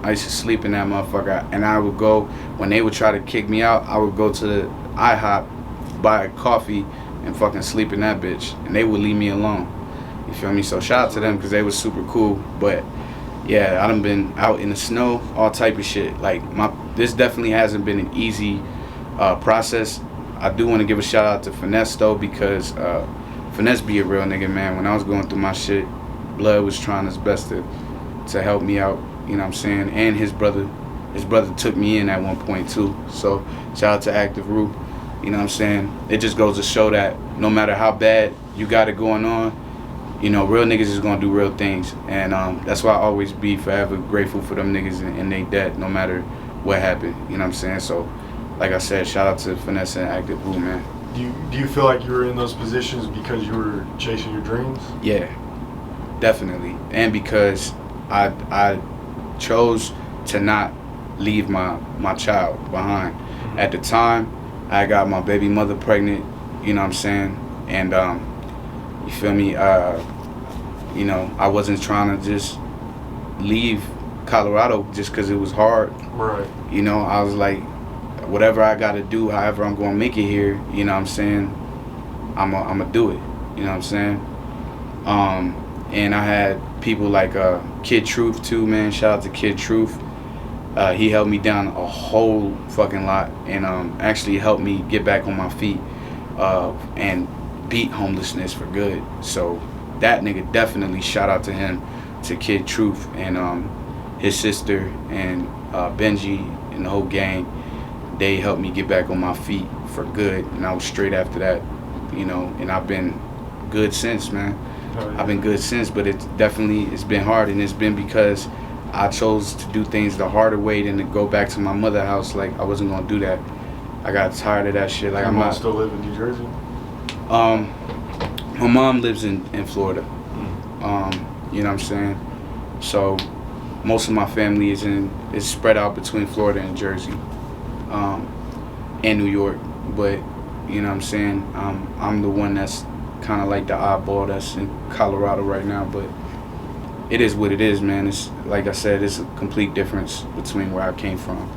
I used to sleep in that motherfucker, and I would go, when they would try to kick me out, I would go to the IHOP, buy a coffee, and fucking sleep in that bitch, and they would leave me alone. You feel me? So shout out to them because they was super cool. But yeah, I done been out in the snow, all type of shit. Like this definitely hasn't been an easy process. I do want to give a shout out to Finesse though, because Finesse be a real nigga, man. When I was going through my shit, Blood was trying his best to help me out. You know what I'm saying? And his brother took me in at one point too. So shout out to Active Root. You know what I'm saying? It just goes to show that no matter how bad you got it going on, you know, real niggas is gonna do real things. And that's why I always be forever grateful for them niggas and they dead, no matter what happened. You know what I'm saying? So, like I said, shout out to Finesse and Active Root, man. Do you feel like you were in those positions because you were chasing your dreams? Yeah, definitely. And because I chose to not leave my child behind. At the time, I got my baby mother pregnant. You you know what I'm saying? And you feel me? You know, I wasn't trying to just leave Colorado just because it was hard. Right. You know, I was like, whatever I got to do, however I'm going to make it here, you know what I'm saying? I'm going to do it, you know what I'm saying? And I had people like Kid Truth too, man. Shout out to Kid Truth. He held me down a whole fucking lot and actually helped me get back on my feet and beat homelessness for good. So that nigga, definitely shout out to him, to Kid Truth and his sister and Benji and the whole gang. They helped me get back on my feet for good, and I was straight after that, you know, and I've been good since, man. I've been good since, but it's been hard, and it's been because I chose to do things the harder way than to go back to my mother house. Like, I wasn't gonna do that. I got tired of that shit. Like, Your mom still live in New Jersey? My mom lives in Florida. You know what I'm saying? So most of my family is spread out between Florida and Jersey, and New York. But you know what I'm saying? I'm the one that's kind of like the oddball that's in Colorado right now. But it is what it is, man. It's like I said, it's a complete difference between where I came from.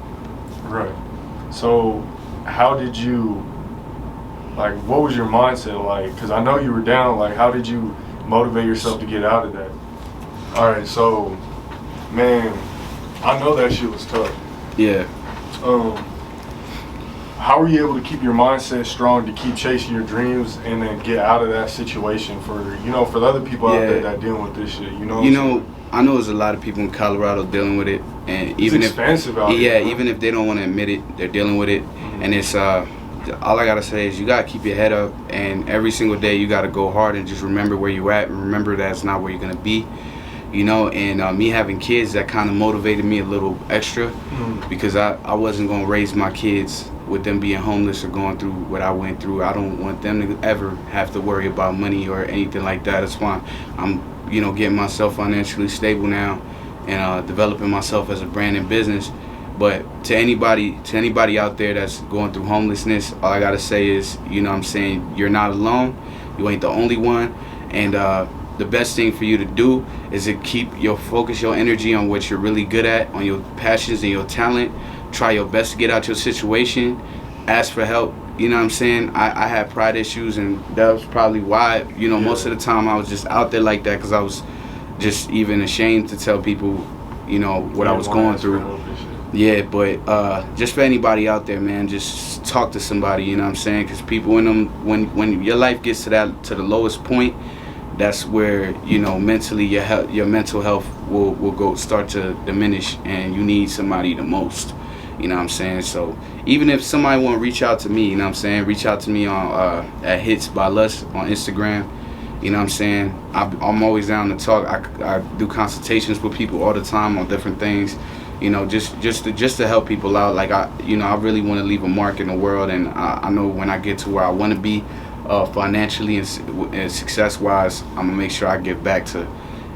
Right. So how did you, like, what was your mindset like? Because I know you were down. Like, how did you motivate yourself to get out of that? All right, so, man, I know that shit was tough. Yeah. How were you able to keep your mindset strong to keep chasing your dreams and then get out of that situation for the other people out there that dealing with this shit, you know? I know there's a lot of people in Colorado dealing with it, and it's expensive out here. Even if they don't want to admit it, they're dealing with it, and it's all I gotta say is you gotta keep your head up, and every single day you gotta go hard and just remember where you're at, and remember that's not where you're gonna be, you know. And me having kids, that kind of motivated me a little extra, because I wasn't gonna raise my kids with them being homeless or going through what I went through. I don't want them to ever have to worry about money or anything like that. That's why I'm, you know, getting myself financially stable now and developing myself as a brand and business. But to anybody out there that's going through homelessness, all I gotta say is, you know what I'm saying, you're not alone. You ain't the only one. And the best thing for you to do is to focus your energy on what you're really good at, on your passions and your talent. Try your best to get out your situation. Ask for help. You know what I'm saying? I had pride issues, and that was probably why, you know, most of the time I was just out there like that, because I was just even ashamed to tell people, you know, what I was going through. Yeah, but just for anybody out there, man, just talk to somebody, you know what I'm saying? Because people when your life gets to the lowest point, that's where, you know, mentally your mental health will start to diminish, and you need somebody the most. You know what I'm saying? So even if somebody want to reach out to me, you know what I'm saying, reach out to me on at Hits by Lust on Instagram. You know what I'm saying? I'm always down to talk. I do consultations with people all the time on different things. You know, just to help people out. Like I really want to leave a mark in the world, and I know when I get to where I want to be, financially and success wise, I'm gonna make sure I give back to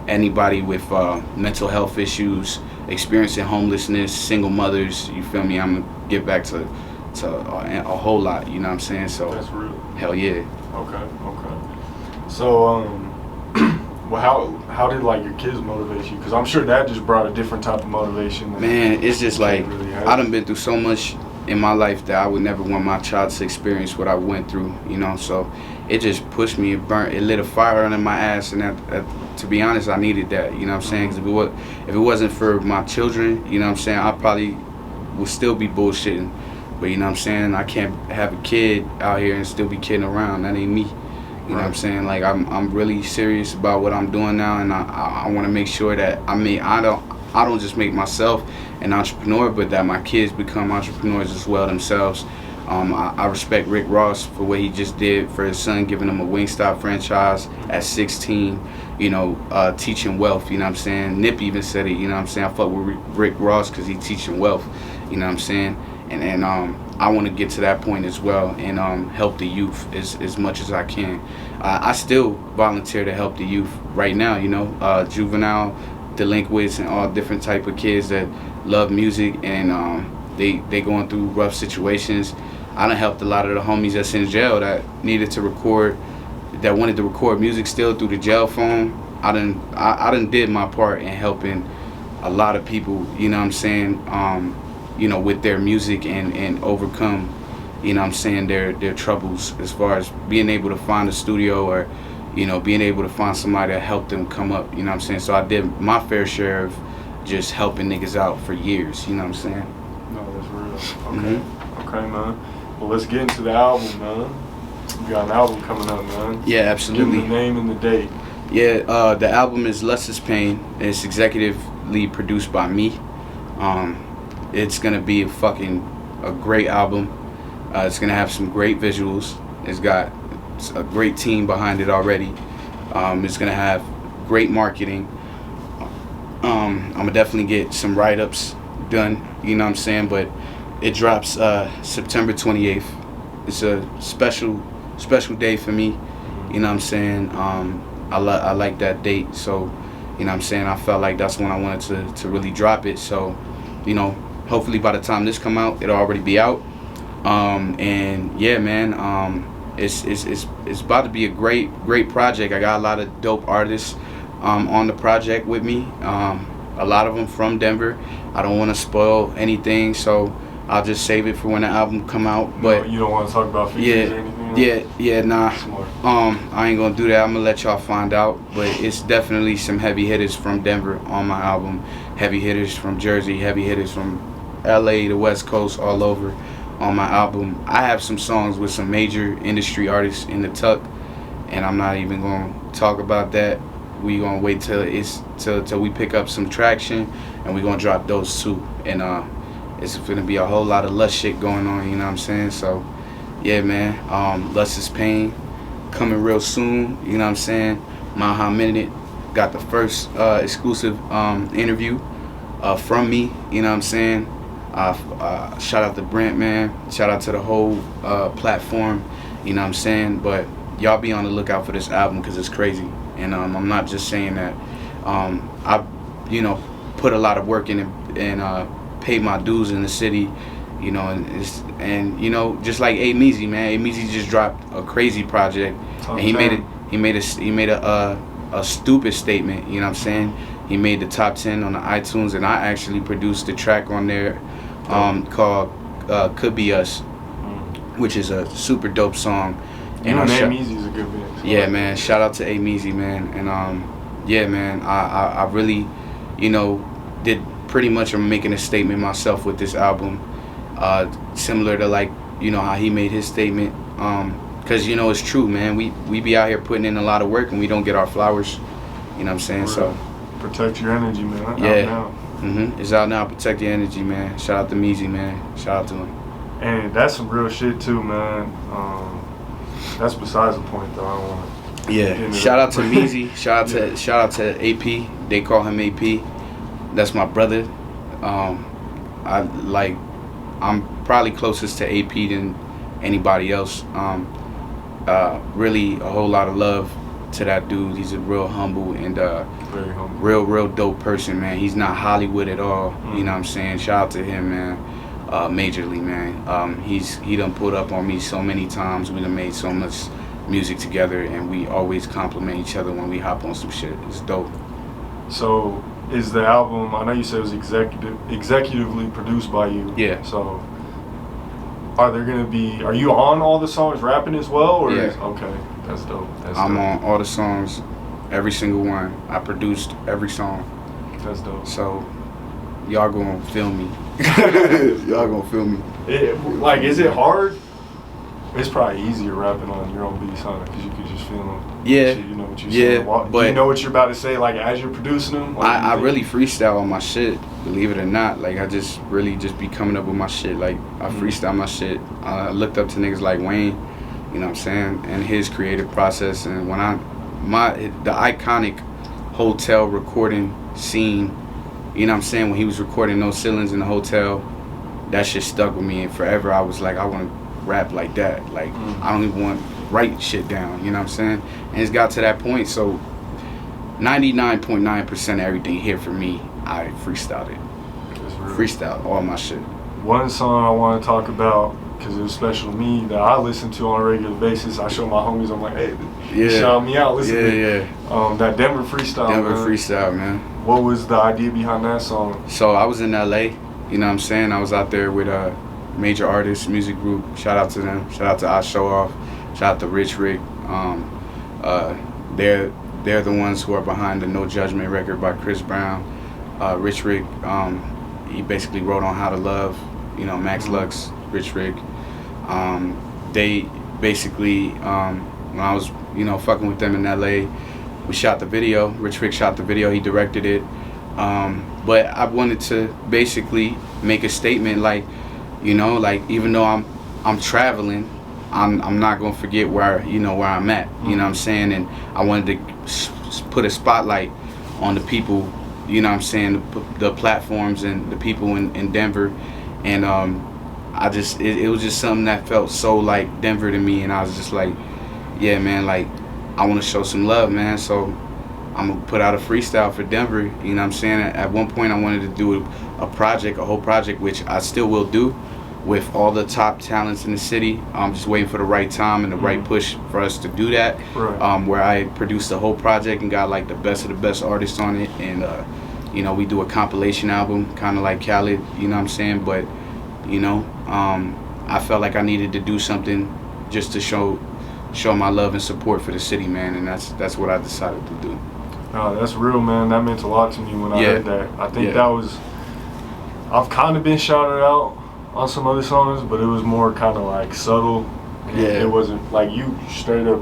anybody with mental health issues, experiencing homelessness, single mothers. You feel me? I'm gonna give back to a whole lot. You know what I'm saying? So that's real. Hell yeah. Okay. So well, how did like your kids motivate you? Because I'm sure that just brought a different type of motivation. Man, it's just like really I done been through so much in my life that I would never want my child to experience what I went through, you know. So it just pushed me, it lit a fire under my ass, and that to be honest, I needed that, you know what I'm saying? Because if it wasn't for my children, you know what I'm saying, I probably would still be bullshitting. But you know what I'm saying, I can't have a kid out here and still be kidding around. That ain't me. You know what I'm saying? Like I'm really serious about what I'm doing now, and I want to make sure that I don't just make myself an entrepreneur, but that my kids become entrepreneurs as well themselves. I respect Rick Ross for what he just did for his son, giving him a Wingstop franchise at 16, you know, teaching wealth, you know what I'm saying? Nip even said it, you know what I'm saying? I fuck with Rick Ross because he teaching wealth, you know what I'm saying? And I want to get to that point as well, and help the youth as much as I can. I still volunteer to help the youth right now, you know, juvenile delinquents and all different type of kids that love music, and they going through rough situations. I done helped a lot of the homies that's in jail that needed to record, that wanted to record music still through the jail phone. I done did my part in helping a lot of people, you know what I'm saying, you know, with their music and overcome, you know what I'm saying, their troubles as far as being able to find a studio or, you know, being able to find somebody to help them come up, you know what I'm saying. So I did my fair share of just helping niggas out for years, you know what I'm saying. No, that's real. Okay. Okay, man. Well, let's get into the album, man. You got an album coming up, man. Yeah, absolutely. Give me the name and the date. Yeah, the album is Less is Pain. It's executively produced by me. It's gonna be a great album. It's gonna have some great visuals. It's got a great team behind it already. It's gonna have great marketing. I'm gonna definitely get some write-ups done, you know what I'm saying, but it drops September 28th. It's a special day for me, you know what I'm saying. I like that date, so you know what I'm saying, I felt like that's when I wanted to really drop it. So, you know, hopefully by the time this come out, it'll already be out. And yeah, man, it's about to be a great project. I got a lot of dope artists on the project with me. A lot of them from Denver. I don't want to spoil anything, so I'll just save it for when the album come out. But you don't want to talk about features or anything? Yeah, nah. I ain't gonna do that. I'm gonna let y'all find out. But it's definitely some heavy hitters from Denver on my album. Heavy hitters from Jersey. Heavy hitters from LA, the West Coast, all over on my album. I have some songs with some major industry artists in the tuck, and I'm not even gonna talk about that. We gonna wait till we pick up some traction, and we gonna drop those too. And it's gonna be a whole lot of Lust shit going on, you know what I'm saying? So yeah, man, Lust is Pain coming real soon, you know what I'm saying? Mile High Minute got the first exclusive interview from me, you know what I'm saying? Shout out to Brent, man. Shout out to the whole platform, you know what I'm saying? But y'all be on the lookout for this album because it's crazy. And I'm not just saying that. I, you know, put a lot of work in it and paid my dues in the city, you know, and you know, just like A-Meezy, man. A-Meezy just dropped a crazy project, and he made a stupid statement, you know what I'm saying? He made the top 10 on the iTunes, and I actually produced the track on there called Could Be Us, which is a super dope song. And A-Meezy is a good band. So yeah, man. Shout out to A-Meezy, man. And yeah, man. I really, you know, did pretty much. I'm making a statement myself with this album, similar to like, you know, how he made his statement. Cause you know it's true, man. We be out here putting in a lot of work and we don't get our flowers. You know what I'm saying? So protect your energy, man. Yeah. It's out now. Protect your energy, man. Shout out to Meezy, man. Shout out to him. And that's some real shit too, man. That's besides the point, though. I don't want to. Yeah. Shout out to Meezy. Shout out to AP. They call him AP. That's my brother. I'm probably closest to AP than anybody else. Really a whole lot of love to that dude. He's a real humble and very humble. real dope person, man. He's not Hollywood at all. You know what I'm saying? Shout out to him, man. Majorly, man. He done pulled up on me so many times. We done made so much music together, and we always compliment each other when we hop on some shit. It's dope. So is the album, I know you said it was executively produced by you. Yeah. So are you on all the songs rapping as well? Or yeah. Okay, that's dope. I'm on all the songs, every single one. I produced every song. That's dope. So y'all gonna feel me. Y'all gonna feel me. Is it hard? It's probably easier rapping on your own beats, huh? Because you could just feel them. Yeah. You know what you're saying. But do you know what you're about to say, like, as you're producing them? I really freestyle on my shit, believe it or not. Like, I just really just be coming up with my shit. Like, I freestyle my shit. I looked up to niggas like Wayne, you know what I'm saying, and his creative process. And when the iconic hotel recording scene, you know what I'm saying, when he was recording No Ceilings in the hotel, that shit stuck with me. And forever I was like, I want to rap like that. Like, I don't even want to write shit down, you know what I'm saying? And it's got to that point, so 99.9% of everything here for me, I freestyled it. Freestyled all my shit. One song I want to talk about, because it was special to me that I listen to on a regular basis. I show my homies, I'm like, hey, Yeah. shout me out, listen to Yeah. that Denver freestyle. Denver man. freestyle, man. What was the idea behind that song? So I was in LA, you know what I'm saying? I was out there with a major artist, music group. Shout out to them. Shout out to I Show Off. Shout out to Rich Rick. They're the ones who are behind the No Judgment record by Chris Brown. Rich Rick, he basically wrote on How to Love, you know, Max Lux, Rich Rick. They basically, when I was, you know, fucking with them in LA, we shot the video. Rich Rick shot the video, he directed it. But I wanted to basically make a statement, like, you know, like, even though I'm traveling, I'm not gonna forget where I'm at, you know what I'm saying? And I wanted to put a spotlight on the people, you know what I'm saying, the platforms and the people in Denver. And it was just something that felt so like Denver to me, and I was just like, yeah, man, like, I want to show some love, man. So I'm gonna put out a freestyle for Denver, you know what I'm saying? At one point I wanted to do a whole project, which I still will do, with all the top talents in the city. I'm just waiting for the right time and the right push for us to do that. Right. Where I produced the whole project and got like the best of the best artists on it, and you know, we do a compilation album, kind of like Khaled, you know what I'm saying? But you know, I felt like I needed to do something just to show my love and support for the city, man, and that's what I decided to do. No, that's real, man. That meant a lot to me when I heard that. I think that was, I've kind of been shouted out on some other songs, but it was more kind of like subtle. And it wasn't like you straight up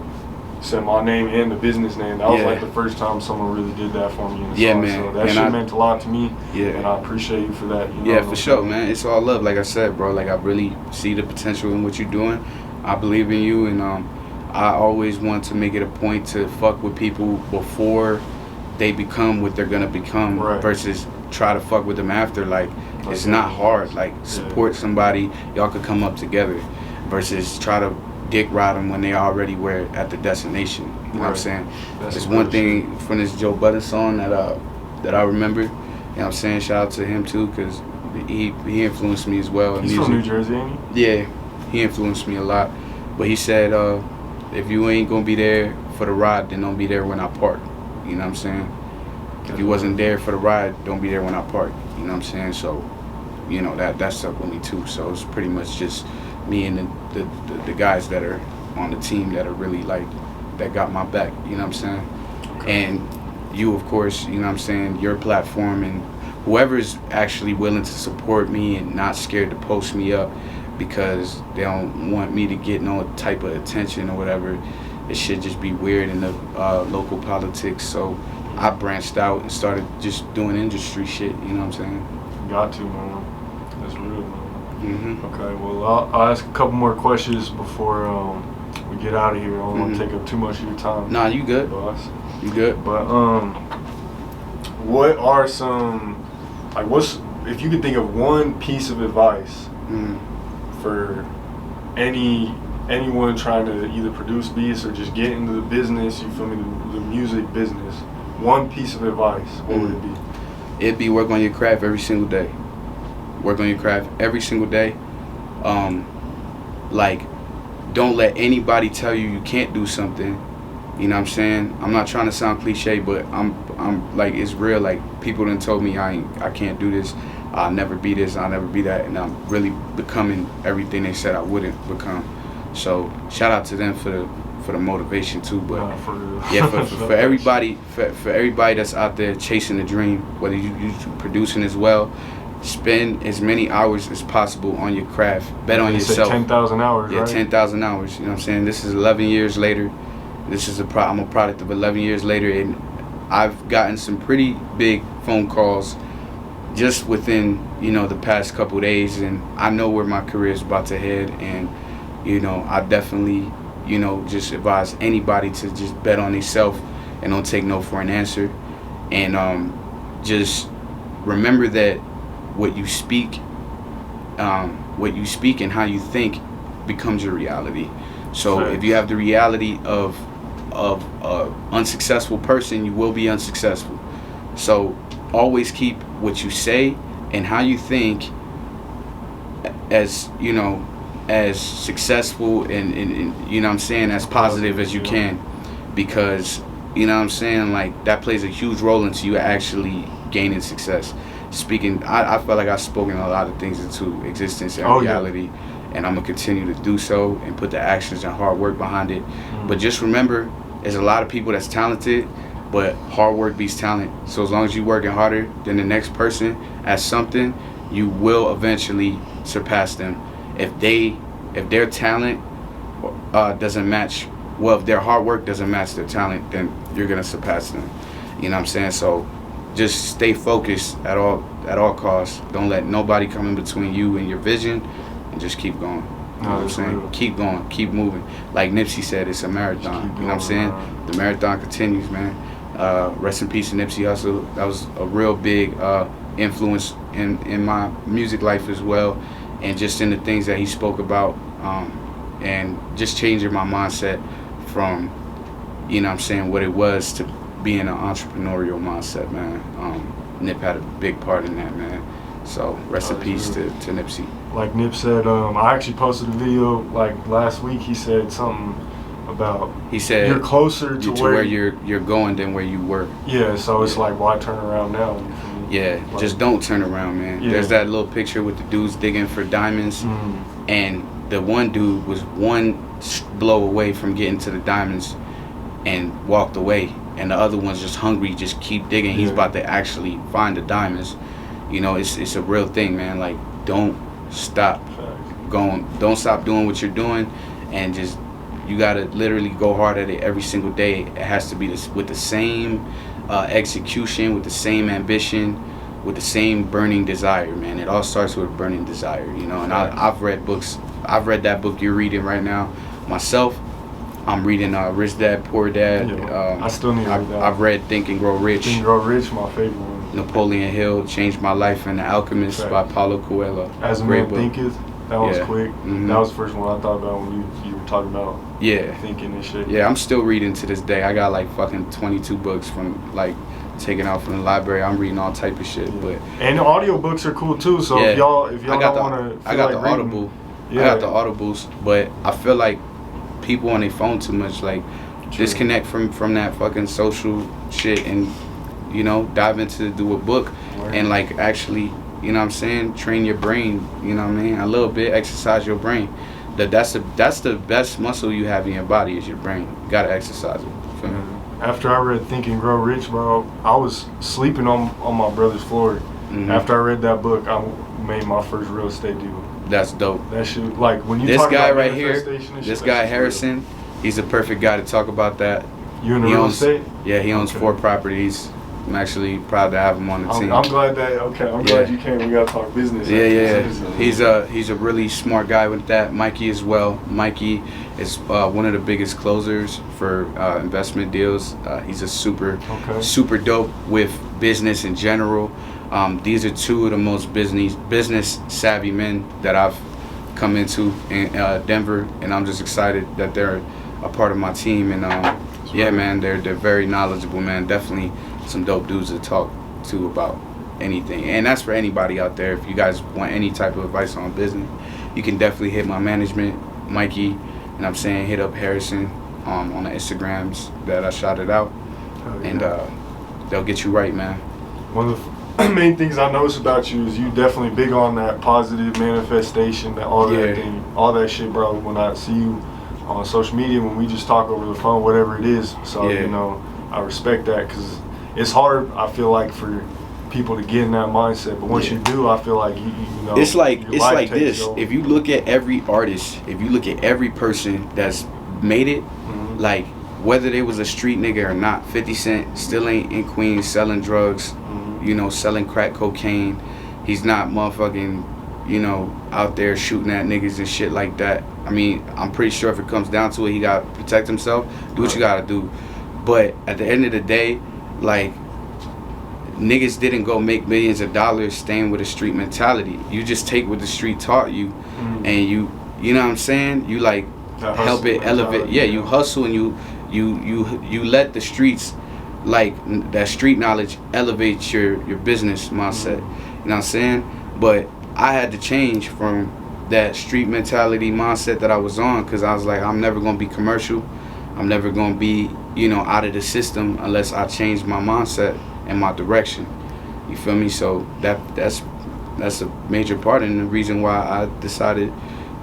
said my name and the business name. That was like the first time someone really did that for me in the song. Man. So that shit meant a lot to me. Yeah. And I appreciate you for that. You know Yeah, for sure, man. It's all love. Like I said, bro, like, I really see the potential in what you're doing. I believe in you, and I always want to make it a point to fuck with people before they become what they're gonna become, versus try to fuck with them after. Like, it's not hard. Like, support somebody, y'all could come up together, versus try to dick ride them when they already were at the destination. You know what I'm saying? There's one thing from this Joe Budden song that I remember. You know what I'm saying? Shout out to him too, because he influenced me as well. He's from New Jersey, ain't he? Yeah, he influenced me a lot. But he said, if you ain't gonna be there for the ride, then don't be there when I park. You know what I'm saying? If you wasn't there for the ride, don't be there when I park. You know what I'm saying? So, you know, that stuck with me too. So it's pretty much just me and the guys that are on the team that are really like, that got my back. You know what I'm saying? Okay. And you, of course, you know what I'm saying, your platform, and whoever's actually willing to support me and not scared to post me up because they don't want me to get no type of attention or whatever. It should just be weird in the local politics. So I branched out and started just doing industry shit, you know what I'm saying? Got to, man. That's real, man. Mm-hmm. Okay, well, I'll ask a couple more questions before we get out of here. I don't want to take up too much of your time. Nah, you good. Boss. You good. But what are some, like, if you could think of one piece of advice for anyone trying to either produce beats or just get into the business, you feel me, the music business, one piece of advice, what would it be? It'd be work on your craft every single day. Work on your craft every single day. Like, don't let anybody tell you can't do something. You know what I'm saying? I'm not trying to sound cliche, but I'm like, it's real. Like, people done told me I can't do this. I'll never be this. I'll never be that. And I'm really becoming everything they said I wouldn't become. So shout out to them for the motivation too. But for everybody, for everybody that's out there chasing the dream, whether you producing as well, spend as many hours as possible on your craft. Bet on yourself. 10,000 hours, right? 10,000 hours. You know what I'm saying? This is 11 years later. This is I'm a product of 11 years later, and I've gotten some pretty big phone calls just within, you know, the past couple days, and I know where my career is about to head. And, you know, I definitely, you know, just advise anybody to just bet on themselves and don't take no for an answer. And just remember that what you speak and how you think becomes your reality. So if you have the reality of a unsuccessful person, you will be unsuccessful. So always keep what you say and how you think as, you know, as successful and you know what I'm saying, as positive as you can, because you know what I'm saying, like that plays a huge role into you actually gaining success. Speaking, I feel like I've spoken a lot of things into existence and reality, and I'm gonna continue to do so and put the actions and hard work behind it. But just remember, there's a lot of people that's talented, but hard work beats talent. So as long as you're working harder than the next person at something, you will eventually surpass them. If their talent doesn't match, well, if their hard work doesn't match their talent, then you're gonna surpass them. You know what I'm saying? So just stay focused at all costs. Don't let nobody come in between you and your vision, and just keep going. You know what I'm saying? Real. Keep going, keep moving. Like Nipsey said, it's a marathon. You know what I'm saying? The marathon continues, man. Rest in peace to Nipsey Hussle. That was a real big influence in my music life as well, and just in the things that he spoke about, and just changing my mindset from, you know what I'm saying, what it was to being an entrepreneurial mindset, man. Nip had a big part in that, man. So rest in peace to Nipsey. Like Nip said, I actually posted a video like last week. He said something about, he said you're closer to where you're going than where you were. Yeah, so it's like, why turn around now? Yeah, like, just don't turn around, man. Yeah. There's that little picture with the dudes digging for diamonds, and the one dude was one blow away from getting to the diamonds and walked away, and the other one's just hungry, just keep digging. He's about to actually find the diamonds. You know, it's a real thing, man. Like, don't stop going, don't stop doing what you're doing, and just, you gotta literally go hard at it every single day. It has to be with the same execution, with the same ambition, with the same burning desire, man. It all starts with a burning desire, you know. And I've read books. I've read that book you're reading right now myself. I'm reading Rich Dad Poor Dad. I still need to read that. I've read Think and Grow Rich. Think and Grow Rich, my favorite one. Napoleon Hill, Changed My Life, and The Alchemist by Paulo Coelho. As a Man Thinketh. That was quick. That was the first one I thought about when you were talking about thinking and shit. Yeah, I'm still reading to this day. I got like fucking 22 books from like taken out from the library. I'm reading all type of shit. But and the audiobooks are cool too. So if y'all don't want to, I got the Audible. I got the Audibles, but I feel like people on their phone too much. Like disconnect from that fucking social shit and, you know, dive into do a book and like actually, you know what I'm saying, train your brain, you know what I mean, a little bit, exercise your brain. That's the best muscle you have in your body is your brain. You gotta exercise it. Feel me? After I read Think and Grow Rich, bro, I was sleeping on my brother's floor. After I read that book, I made my first real estate deal. That's dope. That shit, like when you this talk guy about right here, this guy Harrison, he's a perfect guy to talk about that. You in the real estate? Yeah, he owns 4 properties. I'm actually proud to have him on the team. I'm glad that. Okay, I'm glad you came. We gotta talk business. Yeah. He's a really smart guy with that. Mikey as well. Mikey is one of the biggest closers for investment deals. He's a super dope with business in general. These are 2 of the most business savvy men that I've come into in Denver, and I'm just excited that they're a part of my team. And man, they're very knowledgeable, man. Definitely some dope dudes to talk to about anything, and that's for anybody out there. If you guys want any type of advice on business, you can definitely hit my management, Mikey, and I'm saying hit up Harrison on the Instagrams that I shouted out, and they'll get you right, man. One of the main things I noticed about you is you definitely big on that positive manifestation, all that shit, bro. When I see you on social media, when we just talk over the phone, whatever it is, so you know, I respect that because it's hard, I feel like, for people to get in that mindset. But once you do, I feel like you know. It's like this. If you look at every artist, if you look at every person that's made it, like whether they was a street nigga or not, 50 Cent still ain't in Queens selling drugs, you know, selling crack cocaine. He's not motherfucking, you know, out there shooting at niggas and shit like that. I mean, I'm pretty sure if it comes down to it, he gotta protect himself. Do what you gotta do. But at the end of the day, like, niggas didn't go make millions of dollars staying with a street mentality. You just take what the street taught you, and you know what I'm saying? You like help it elevate. Yeah, you hustle and you let the streets, like that street knowledge, elevate your business mindset. You know what I'm saying? But I had to change from that street mentality mindset that I was on, because I was like, I'm never gonna be commercial. I'm never gonna be, you know, out of the system unless I change my mindset and my direction. You feel me? So that's a major part and the reason why I decided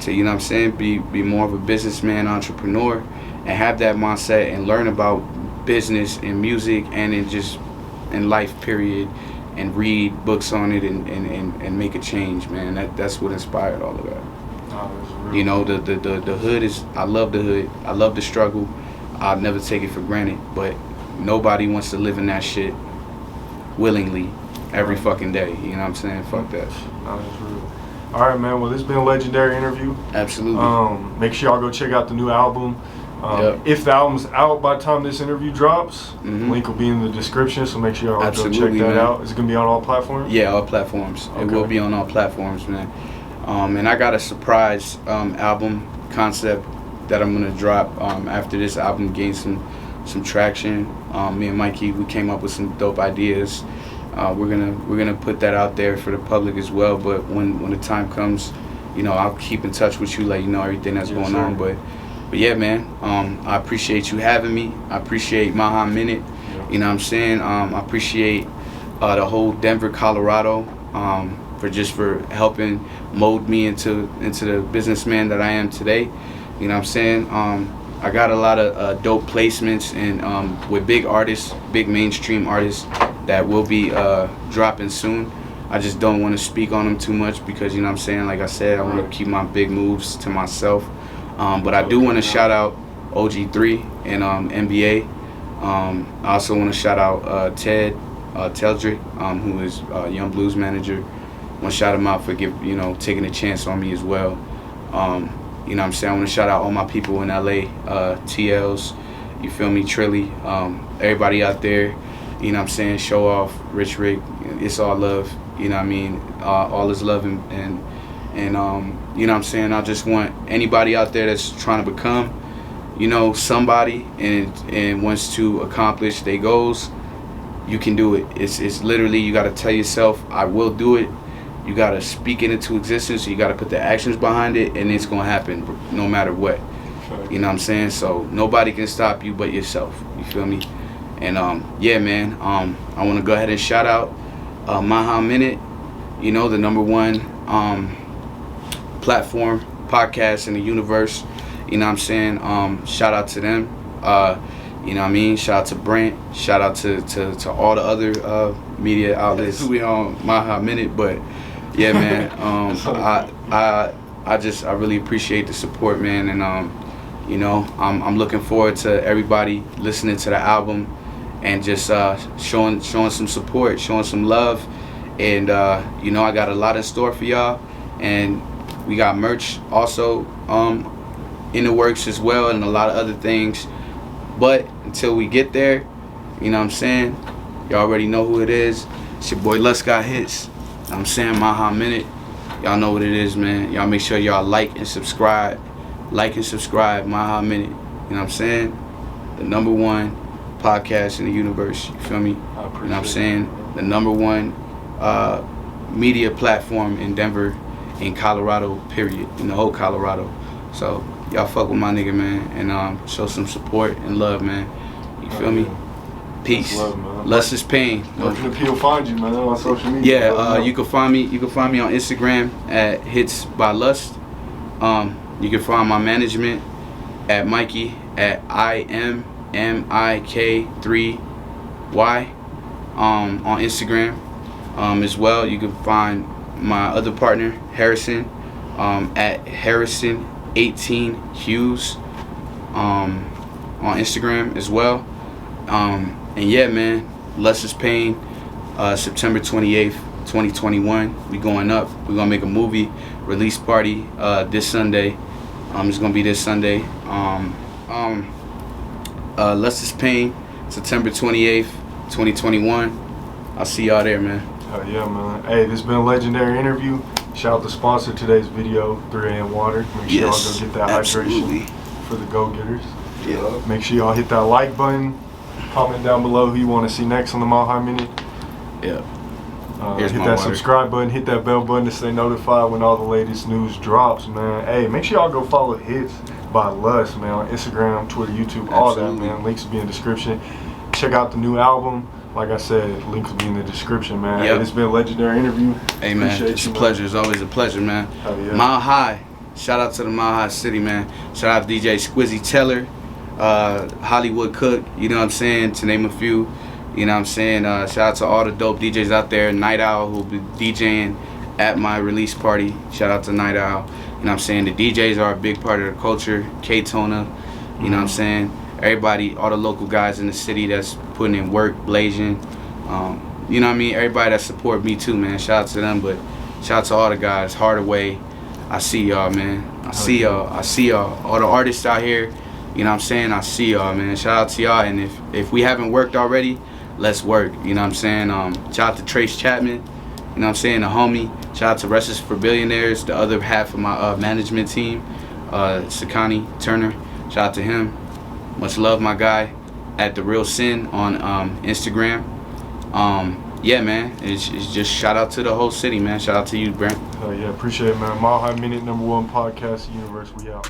to, you know what I'm saying, be more of a businessman, entrepreneur, and have that mindset and learn about business and music and in life, period, and read books on it and make a change, man. That's what inspired all of that. You know, the hood is, I love the hood. I love the struggle. I'll never take it for granted, but nobody wants to live in that shit willingly every fucking day. You know what I'm saying? Fuck that. That's real. All right, man. Well, this has been a legendary interview. Absolutely. Make sure y'all go check out the new album. If the album's out by the time this interview drops, link will be in the description, so make sure y'all go check that out. Is it gonna be on all platforms? Yeah, all platforms. Okay. It will be on all platforms, man. And I got a surprise album concept that I'm gonna drop after this album gains some traction. Me and Mikey, we came up with some dope ideas. We're gonna put that out there for the public as well. But when the time comes, you know, I'll keep in touch with you, let you know everything that's going on. But yeah, man, I appreciate you having me. I appreciate Maha Minute. You know what I'm saying? I appreciate the whole Denver, Colorado, for helping mold me into the businessman that I am today. You know what I'm saying? I got a lot of dope placements and with big artists, big mainstream artists that will be dropping soon. I just don't want to speak on them too much because, you know what I'm saying, like I said, I want to keep my big moves to myself. But I do want to shout out OG3 and NBA. I also want to shout out Ted Teldrick, who is Young Blues manager. I want to shout him out for taking a chance on me as well. You know what I'm saying? I want to shout out all my people in LA, TLs, you feel me, Trilly, everybody out there, you know what I'm saying, Show Off, Rich Rick, it's all love, you know what I mean, all is love and you know what I'm saying, I just want anybody out there that's trying to become, you know, somebody and wants to accomplish their goals, you can do it. It's literally, you got to tell yourself, I will do it. You got to speak it into existence. You got to put the actions behind it, and it's going to happen no matter what. You know what I'm saying? So nobody can stop you but yourself. You feel me? And yeah, man, I want to go ahead and shout out Maha Minute, you know, the #1 platform podcast in the universe. You know what I'm saying? Shout out to them. You know what I mean? Shout out to Brent. Shout out to all the other media outlets. We on Maha Minute, but yeah, man. I really appreciate the support, man, and you know, I'm looking forward to everybody listening to the album and just showing some support, showing some love, and you know, I got a lot in store for y'all, and we got merch also in the works as well, and a lot of other things. But until we get there, you know what I'm saying, y'all already know who it is. It's your boy Lust Got Hits. You know what I'm saying, Maha Minute. Y'all know what it is, man. Y'all make sure y'all like and subscribe. Like and subscribe, Maha Minute. You know what I'm saying? The #1 podcast in the universe. You feel me? You know what I'm saying? The #1 media platform in Denver, in Colorado, period. In the whole Colorado. So y'all fuck with my nigga, man, and show some support and love, man. You feel me? Peace. Lust is pain. Where can people find you, man, on social media? Yeah, you can find me. You can find me on Instagram at Hits by Lust. You can find my management at Mikey at IMMIK3Y on Instagram as well. You can find my other partner Harrison at Harrison18Hughes on Instagram as well. And yeah, man, Lust is Pain, September 28th, 2021. We going up. We're gonna make a movie release party this Sunday. It's gonna be this Sunday. Lust is Pain, September 28th, 2021. I'll see y'all there, man. Yeah, man. Hey, this has been a legendary interview. Shout out to sponsor today's video, 3AM Water. Make sure y'all go get that hydration for the go-getters. Yeah. Make sure y'all hit that like button. Comment down below who you want to see next on the Maha Minute. Yeah. Here's hit my that water. subscribe button, hit that bell button to stay notified when all the latest news drops, man. Hey, make sure y'all go follow Hits by Lust, man, on Instagram, Twitter, YouTube, all that, Absolutely. man. Links will be in the description. Check out the new album. Like I said, links will be in the description, man. Yep. Hey, it's been a legendary interview. Hey, man, Appreciate it's you, a man. pleasure. It's always a pleasure, man. Hell yeah. Mile High. Shout out to the Mile High City, man. Shout out to DJ Squizzy Teller, Hollywood Cook, you know what I'm saying, to name a few. You know what I'm saying? Shout out to all the dope DJs out there. Night Owl, who'll be DJing at my release party. Shout out to Night Owl. You know what I'm saying? The DJs are a big part of the culture. K-Tona, you know what I'm saying? Everybody, all the local guys in the city that's putting in work, blazing. You know what I mean? Everybody that support me too, man. Shout out to them, but shout out to all the guys. Hardaway, I see y'all, man. I see y'all. I see y'all. All the artists out here, you know what I'm saying? I see y'all, man. Shout out to y'all. And if we haven't worked already, let's work. You know what I'm saying? Shout out to Trace Chapman, you know what I'm saying? The homie. Shout out to Restless for Billionaires, the other half of my management team, Sakani Turner. Shout out to him. Much love, my guy, at The Real Sin on Instagram. Yeah, man, it's just shout out to the whole city, man. Shout out to you, Brent. Hell yeah, appreciate it, man. Mile High Minute, #1 podcast universe. We out.